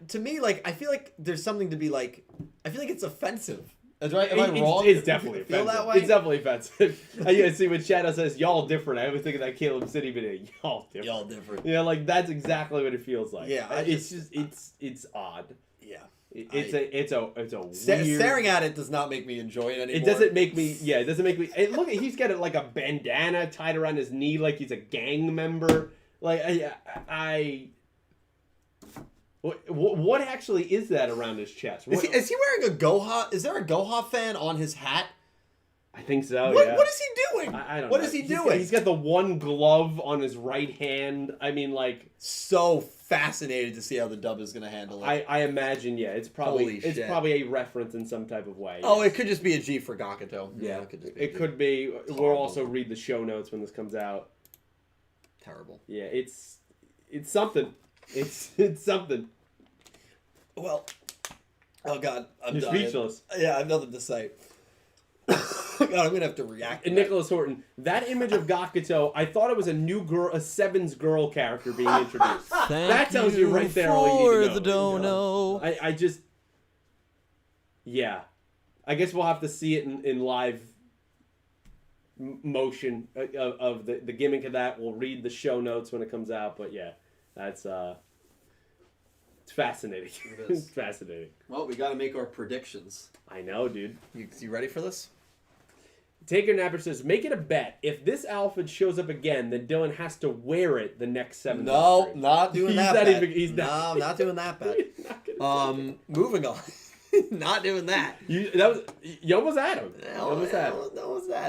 To me, like I feel like there's something to be like. I feel like it's offensive. Am I wrong? It's definitely offensive. Feel that way? It's definitely offensive. I see when Shadow says y'all different. I always think of that Caleb City video. Y'all different. Y'all different. Yeah, like that's exactly what it feels like. Yeah, it's odd. Yeah. It's a weird. Staring at it does not make me enjoy it anymore. It doesn't make me. Yeah, it doesn't make me. Look, he's got like a bandana tied around his knee, like he's a gang member. Like what actually is that around his chest? Is he wearing a Goha? Is there a Goha fan on his hat? I think so. What, yeah. What is he doing? I don't know. What is he doing? He's got the one glove on his right hand. I mean, like, so fascinated to see how the dub is going to handle it. I imagine, yeah, it's probably a reference in some type of way. Oh, it could just be a G for Gakuto. Yeah, it could be. We'll also read the show notes when this comes out. Terrible. Yeah, it's something. It's something. Well, oh God, You're speechless. Yeah, I have nothing to say. God, I'm gonna have to react. And Nicholas Horton, that image of Gakuto, I thought it was a new girl, a Sevens girl character being introduced. That tells you right there all you need to know. The dono. I just, yeah, I guess we'll have to see it in live motion of the gimmick of that. We'll read the show notes when it comes out, but yeah, that's it's fascinating. It is. It's fascinating. Well, we got to make our predictions. I know, dude. You ready for this? Taker Napper says, make it a bet. If this outfit shows up again, then Dylan has to wear it the next 7 months. No, not doing that bet. No, I'm not doing that bet. Moving on. Not doing that. You almost had him. Almost had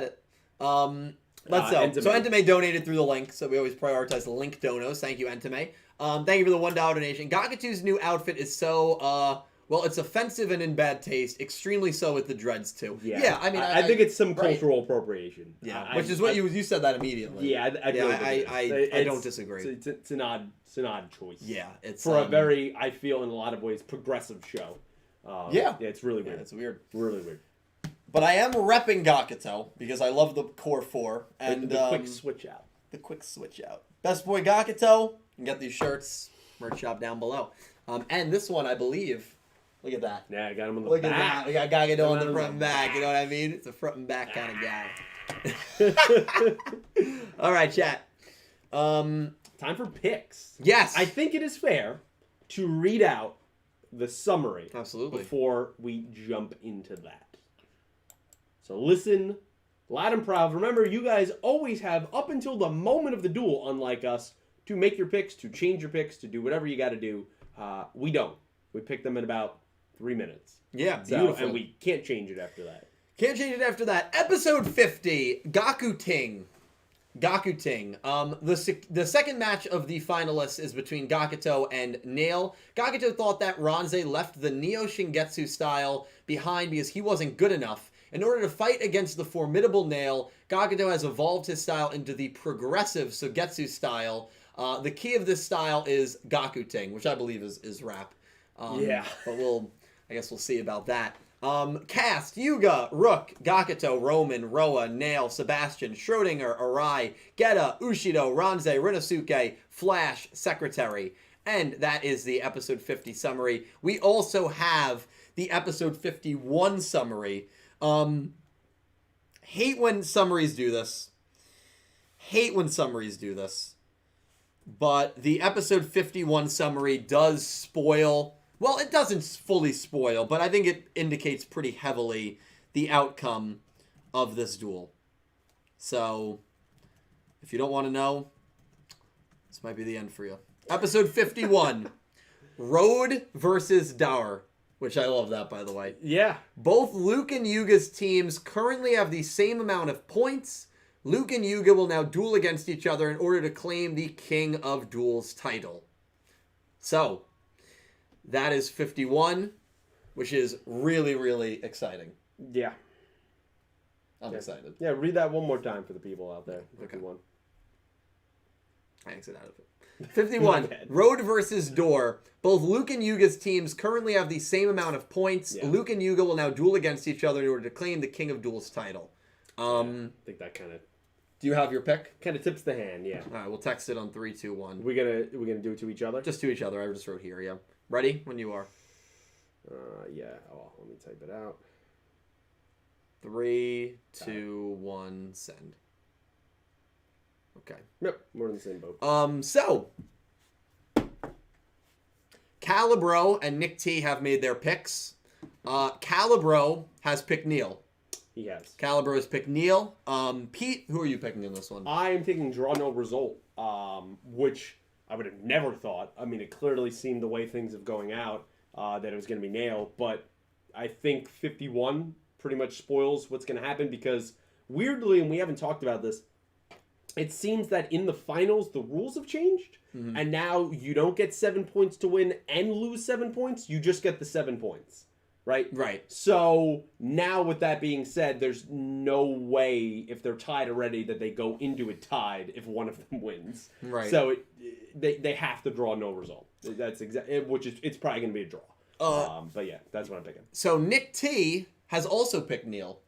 it. Let's go. So Entame donated through the link, so we always prioritize the link donos. Thank you, Entame. Thank you for the $1 donation. Gakuto's new outfit is so, well, it's offensive and in bad taste. Extremely so with the dreads, too. Yeah, I mean, I think it's some cultural appropriation. Yeah, which is what you said that immediately. Yeah, I don't disagree. It's an odd choice. Yeah, it's for a very, I feel in a lot of ways, progressive show. Yeah, it's really weird. Yeah, it's weird. Really weird. But I am repping Gakuto because I love the core 4 and the quick switch out. The quick switch out. Best boy Gakuto. You can get these shirts, merch shop down below. And this one, I believe. Look at that. Yeah, I got him on the back. Look at that. We got Gakuto on the front and back. You know what I mean? It's a front and back kind of guy. All right, chat. Time for picks. Yes. I think it is fair to read out the summary. Absolutely. Before we jump into that. So listen loud and proud. Remember, you guys always have up until the moment of the duel, unlike us, to make your picks, to change your picks, to do whatever you got to do. We don't. We pick them in about 3 minutes. Yeah, beautiful. And we can't change it after that. Can't change it after that. Episode 50, Gakuting. The second match of the finalists is between Gakuto and Nail. Gakuto thought that Ranze left the Neo Shingetsu style behind because he wasn't good enough. In order to fight against the formidable Nail, Gakuto has evolved his style into the progressive Sugetsu style. The key of this style is Gakuting, which I believe is rap. Yeah. But I guess we'll see about that. Cast, Yuga, Rook, Gakuto, Romin, Roa, Nail, Sebastian, Schrodinger, Arai, Geta, Ushido, Ranze, Rinosuke, Flash, Secretary. And that is the episode 50 summary. We also have the episode 51 summary. Hate when summaries do this. but the episode 51 summary does spoil. Well, it doesn't fully spoil, but I think it indicates pretty heavily the outcome of this duel. So, if you don't want to know, this might be the end for you. Episode 51, Road versus Dower, which I love that, by the way. Yeah. Both Luke and Yuga's teams currently have the same amount of points. Luke and Yuga will now duel against each other in order to claim the King of Duels title. So, that is 51, which is really, really exciting. Yeah. I'm excited. Yeah, read that one more time for the people out there. 51. I exit out of it. 51. Road versus Door. Both Luke and Yuga's teams currently have the same amount of points. Yeah. Luke and Yuga will now duel against each other in order to claim the King of Duels title. I think that kind of... Do you have your pick? Kind of tips the hand, yeah. All right, we'll text it on 3, 2, 1. We're gonna do it to each other? Just to each other. I just wrote here, yeah. Ready? When you are. Yeah. Oh, let me type it out. 3, 2, 1, send. Okay. Yep, we're in the same boat. So Calibro and Nick T have made their picks. Calibro has picked Neil. He has. Calibro has picked Neil. Pete, who are you picking in this one? I am taking draw no result, which I would have never thought. I mean, it clearly seemed the way things have going out that it was going to be Nail, but I think 51 pretty much spoils what's going to happen because weirdly, and we haven't talked about this, it seems that in the finals, the rules have changed, and now you don't get 7 points to win and lose 7 points. You just get the 7 points, right? Right. So now with that being said, there's no way if they're tied already that they go into it tied if one of them wins. Right. So they have to draw no result. That's which is it's probably going to be a draw. But yeah, that's what I'm picking. So Nick T has also picked Neil.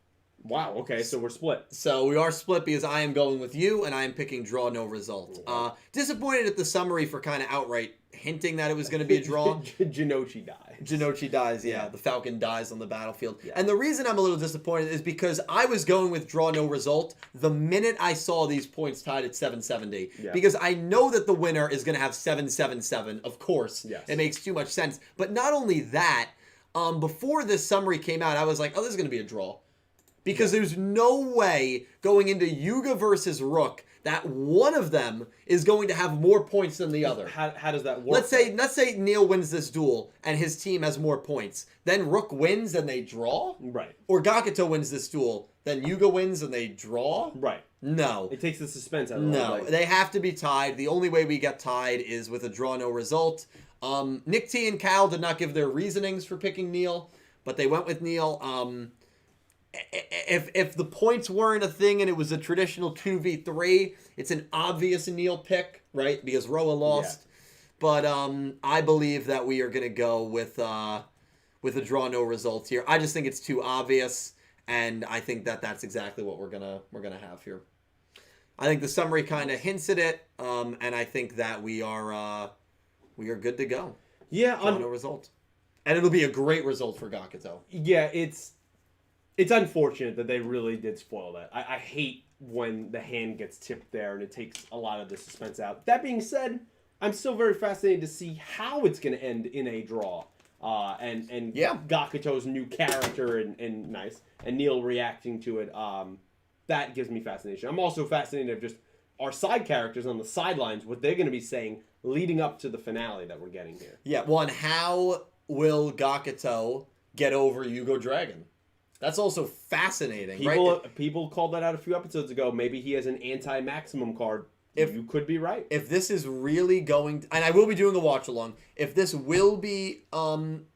Wow, okay, so we're split. So we are split because I am going with you, and I am picking draw no result. Disappointed at the summary for kind of outright hinting that it was going to be a draw. Jinochi dies. Jinochi dies, yeah. The Falcon dies on the battlefield. Yeah. And the reason I'm a little disappointed is because I was going with draw no result the minute I saw these points tied at 770. Yeah. Because I know that the winner is going to have 777, of course. Yes. It makes too much sense. But not only that, before this summary came out, I was like, oh, this is going to be a draw. Because there's no way going into Yuga versus Rook that one of them is going to have more points than the other. How does that work? Let's say Neil wins this duel and his team has more points. Then Rook wins and they draw? Right. Or Gakuto wins this duel, then Yuga wins and they draw? Right. No. It takes the suspense out of it. No, they have to be tied. The only way we get tied is with a draw no result. Nick T and Cal did not give their reasonings for picking Neil, but they went with Neil. If the points weren't a thing and it was a traditional 2v3, it's an obvious Neil pick, right? Because Roa lost. Yeah. But I believe that we are going to go with a draw no results here. I just think it's too obvious, and I think that that's exactly what we're gonna have here. I think the summary kind of hints at it, and I think that we are good to go. Yeah, draw no result, and it'll be a great result for Gakuto. Yeah, It's unfortunate that they really did spoil that. I hate when the hand gets tipped there and it takes a lot of the suspense out. That being said, I'm still very fascinated to see how it's going to end in a draw. And yeah. Gakuto's new character and nice. And Neil reacting to it. That gives me fascination. I'm also fascinated of just our side characters on the sidelines, what they're going to be saying leading up to the finale that we're getting here. Yeah, well, and how will Gakuto get over Yugioh Dragon? That's also fascinating, right? People called that out a few episodes ago. Maybe he has an anti-maximum card. You could be right. If this is really going... And I will be doing a watch-along. If this will be going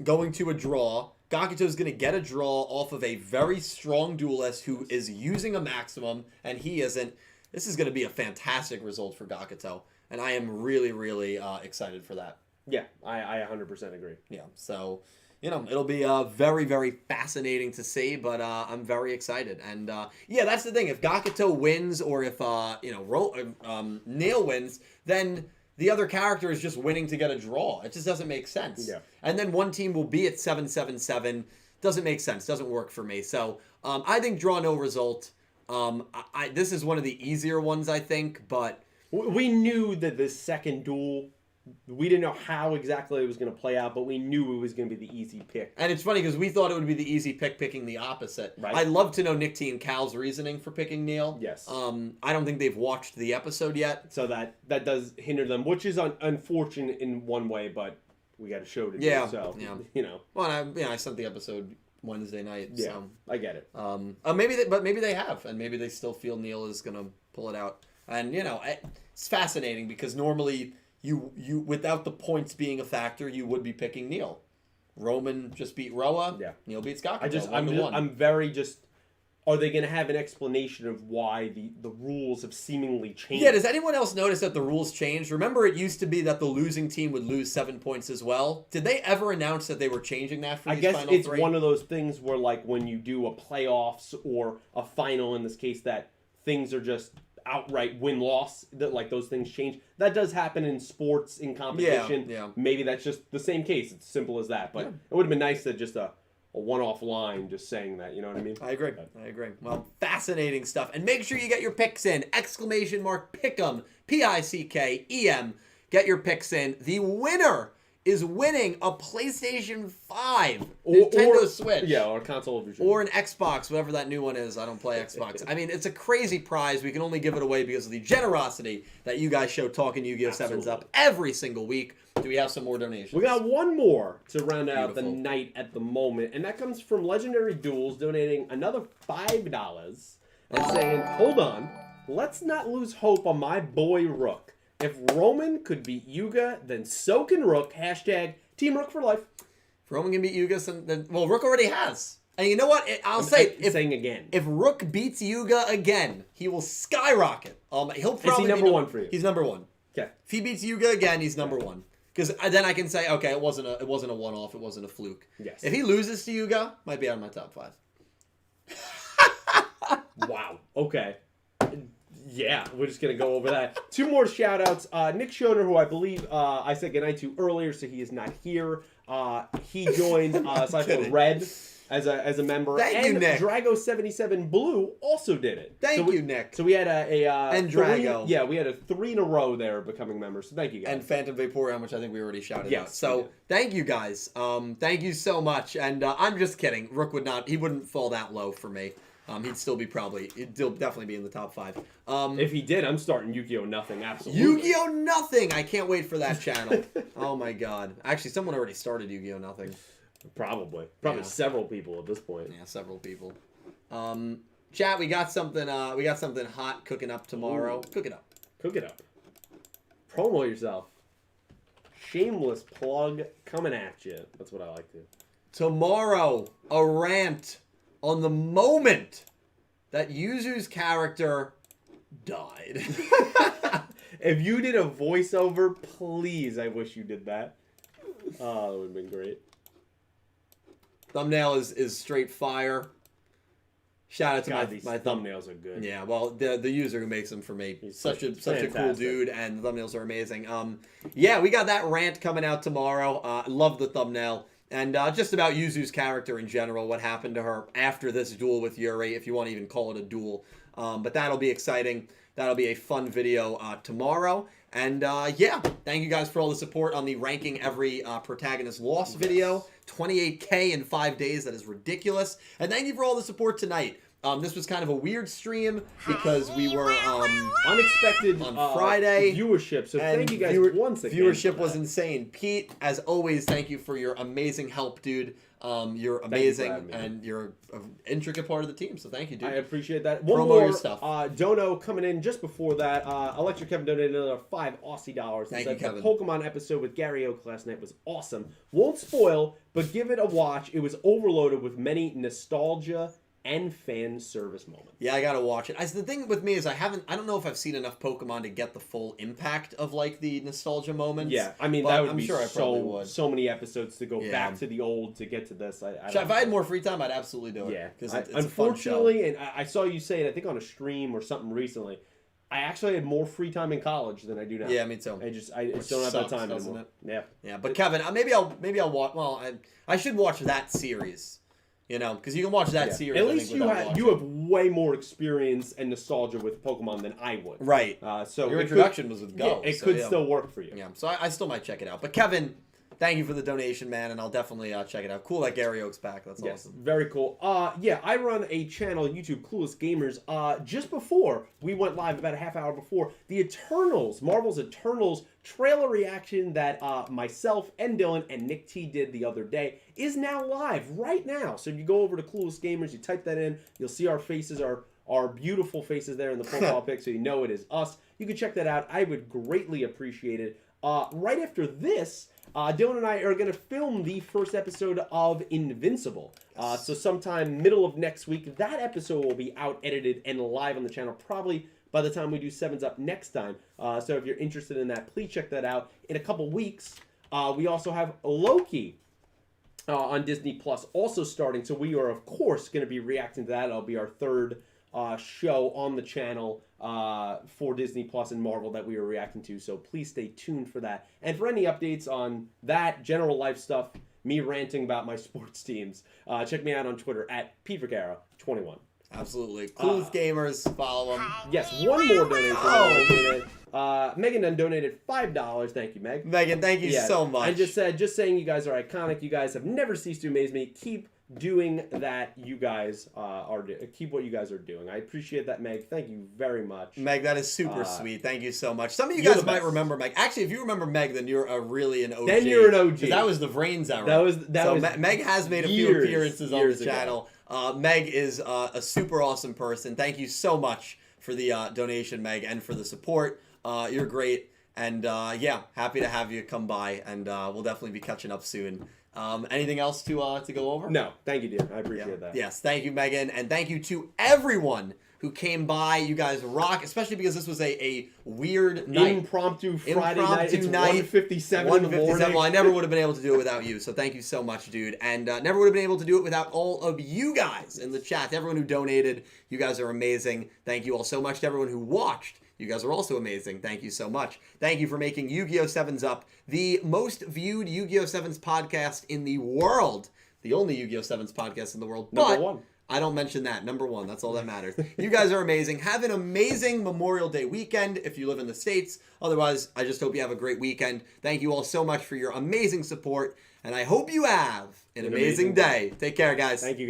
to a draw, Gakuto is going to get a draw off of a very strong duelist who is using a maximum, and he isn't. This is going to be a fantastic result for Gakuto. And I am really, really excited for that. Yeah, I 100% agree. Yeah, so... it'll be very, very fascinating to see, but I'm very excited. And, yeah, that's the thing. If Gakuto wins or if, Nail wins, then the other character is just winning to get a draw. It just doesn't make sense. Yeah. And then one team will be at 777. Doesn't make sense. Doesn't work for me. So I think draw no result. This is one of the easier ones, I think, but We knew that this second duel, we didn't know how exactly it was going to play out, but we knew it was going to be the easy pick. And it's funny because we thought it would be the easy pick picking the opposite. Right. I'd love to know Nick T and Cal's reasoning for picking Neil. Yes. I don't think they've watched the episode yet. So that does hinder them, which is unfortunate in one way, but we got a show to do. Yeah. So, Yeah. you know. Well, I sent the episode Wednesday night. Yeah, So. I get it. Maybe they have, and maybe they still feel Neil is gonna pull it out. And you know, it's fascinating because normally you without the points being a factor, you would be picking Neil. Roman just beat Roa. Yeah. Neil beats Gakuto. I'm very just. Are they going to have an explanation of why the rules have seemingly changed? Yeah, does anyone else notice that the rules changed? Remember, it used to be that the losing team would lose 7 points as well. Did they ever announce that they were changing that for these final three? I guess it's one of those things where, like, when you do a playoffs or a final, in this case, that things are just outright win-loss, that like those things change. That does happen in sports, in competition. Yeah. Maybe that's just the same case. It's simple as that. But it would have been nice to just a one-off line just saying that, you know what I mean? I agree. Well, fascinating stuff. And make sure you get your picks in. ! Pick'em, P-I-C-K-E-M. Get your picks in. The winner is winning a PlayStation 5, Nintendo Switch. Yeah, or a console of your choice. Or an Xbox, whatever that new one is. I don't play Xbox. I mean, it's a crazy prize. We can only give it away because of the generosity that you guys show talking Yu-Gi-Oh! Sevens Up every single week. Do we have some more donations? We got one more to round out the Beautiful. night at the moment, and that comes from Legendary Duels donating another $5 and saying, hold on, let's not lose hope on my boy Rook. If Roman could beat Yuga, then so can Rook. # Team Rook for life. If Roman can beat Yuga, then well, Rook already has. And you know what? I'll say, saying again. If Rook beats Yuga again, he will skyrocket. He'll probably is he number one for you? He's number one. Okay. If he beats Yuga again, he's number one. Because then I can say, okay, it wasn't a one-off, it wasn't a fluke. Yes. If he loses to Yuga, might be out of my top 5. Wow. Okay. Yeah, we're just going to go over that. 2 more shout-outs. Nick Schoner, who I believe I said goodnight to earlier, so he is not here. He joined Cypher Red as a member. Thank you, Nick. Drago77 Blue also did it. Thank you, Nick. So we had and Drago. We had a 3 in a row there becoming members. So thank you guys. And Phantom Vaporeon, which I think we already shouted out. Yes, So thank you guys. Thank you so much. And I'm just kidding. Rook wouldn't fall that low for me. He'd still definitely be in the top 5. If he did, I'm starting Yu-Gi-Oh! Nothing, absolutely. Yu-Gi-Oh! Nothing! I can't wait for that channel. Oh my god. Actually, someone already started Yu-Gi-Oh! Nothing. Probably Yeah. Several people at this point. Yeah, several people. Chat, we got something hot cooking up tomorrow. Ooh. Cook it up. Cook it up. Promo yourself. Shameless plug coming at you. That's what I like to. Tomorrow, a rant on the moment that Yuzu's character died. If you did a voiceover, please, I wish you did that. Oh, that would have been great. Thumbnail is straight fire. Shout out to God, these my thumbnails are good. Yeah, well, the user who makes them for me, He's such a cool fantastic. dude, and the thumbnails are amazing. Yeah, we got that rant coming out tomorrow. Love the thumbnail. And just about Yuzu's character in general, what happened to her after this duel with Yuri, if you want to even call it a duel. But that'll be exciting. That'll be a fun video tomorrow. And yeah, thank you guys for all the support on the ranking every protagonist loss video. 28K in 5 days. That is ridiculous. And thank you for all the support tonight. This was kind of a weird stream because we were unexpected on Friday viewership. So thank you guys once again. Viewership was insane. Pete, as always, thank you for your amazing help, dude. You're amazing and you're an intricate part of the team. So thank you, dude. I appreciate that. One Promo more your stuff. dono coming in just before that. Electric Kevin donated another $5 Aussie. Thank you, Kevin. The Pokemon episode with Gary Oak last night was awesome. Won't spoil, but give it a watch. It was overloaded with many nostalgia and fan service moments. Yeah, I gotta watch it. The thing with me is I don't know if I've seen enough Pokemon to get the full impact of like the nostalgia moments. Yeah, I mean but that would I'm be sure I probably would. so many episodes to go back to the old to get to this. If I had more free time, I'd absolutely do it. Yeah, because it's unfortunately, a fun show. and I saw you say it, I think on a stream or something recently. I actually had more free time in college than I do now. Yeah, me too. I just don't have that time anymore. Yeah, but Kevin, maybe I'll watch. Well, I should watch that series. You know, because you can watch that series. At least you have way more experience and nostalgia with Pokemon than I would. Right. So your introduction was with Go. Yeah, it could still work for you. Yeah. So I still might check it out. But Kevin, thank you for the donation, man, and I'll definitely check it out. Cool that Gary Oak's back. That's awesome. Very cool. Yeah, I run a channel, YouTube Clueless Gamers. Just before we went live, about a half hour before, the Eternals, Marvel's Eternals trailer reaction that myself and Dylan and Nick T did the other day is now live right now. So if you go over to Clueless Gamers, you type that in, you'll see our faces, our beautiful faces there in the profile pic, so you know it is us. You can check that out. I would greatly appreciate it. Right after this, Dylan and I are going to film the first episode of Invincible. So sometime middle of next week, that episode will be out, edited, and live on the channel, probably by the time we do Sevens Up next time. So if you're interested in that, please check that out. In a couple weeks, we also have Loki on Disney Plus also starting. So we are, of course, going to be reacting to that. It'll be our third show on the channel for Disney Plus and Marvel that we are reacting to. So please stay tuned for that. And for any updates on that, general life stuff, me ranting about my sports teams, check me out on Twitter at PVergara21. Absolutely. Clueless Gamers, follow them. Yes, one more donation. Megan then donated $5. Thank you, Meg. Megan, thank you so much. I just said, saying you guys are iconic. You guys have never ceased to amaze me. Keep doing that. You guys keep what you guys are doing. I appreciate that, Meg. Thank you very much. Meg, that is super sweet. Thank you so much. Some of you guys might remember Meg. Actually, if you remember Meg, then you're really an OG. Then you're an OG. That was the Vrains era. That was Meg has made a few appearances on the channel. Meg is a super awesome person. Thank you so much for the donation, Meg, and for the support. You're great. And yeah, happy to have you come by, and we'll definitely be catching up soon. Anything else to go over? No, thank you, dear. I appreciate that. Yes, thank you, Megan, and thank you to everyone who came by. You guys rock, especially because this was a weird night. Impromptu Friday night. It's 1:57 in the morning. Well, I never would have been able to do it without you, so thank you so much, dude. And never would have been able to do it without all of you guys in the chat. Everyone who donated, you guys are amazing. Thank you all so much to everyone who watched. You guys are also amazing. Thank you so much. Thank you for making Yu-Gi-Oh! Sevens Up the most viewed Yu-Gi-Oh! Sevens podcast in the world. The only Yu-Gi-Oh! Sevens podcast in the world. Number one. I don't mention that. Number one. That's all that matters. You guys are amazing. Have an amazing Memorial Day weekend if you live in the States. Otherwise, I just hope you have a great weekend. Thank you all so much for your amazing support. And I hope you have an amazing day. Take care, guys. Thank you.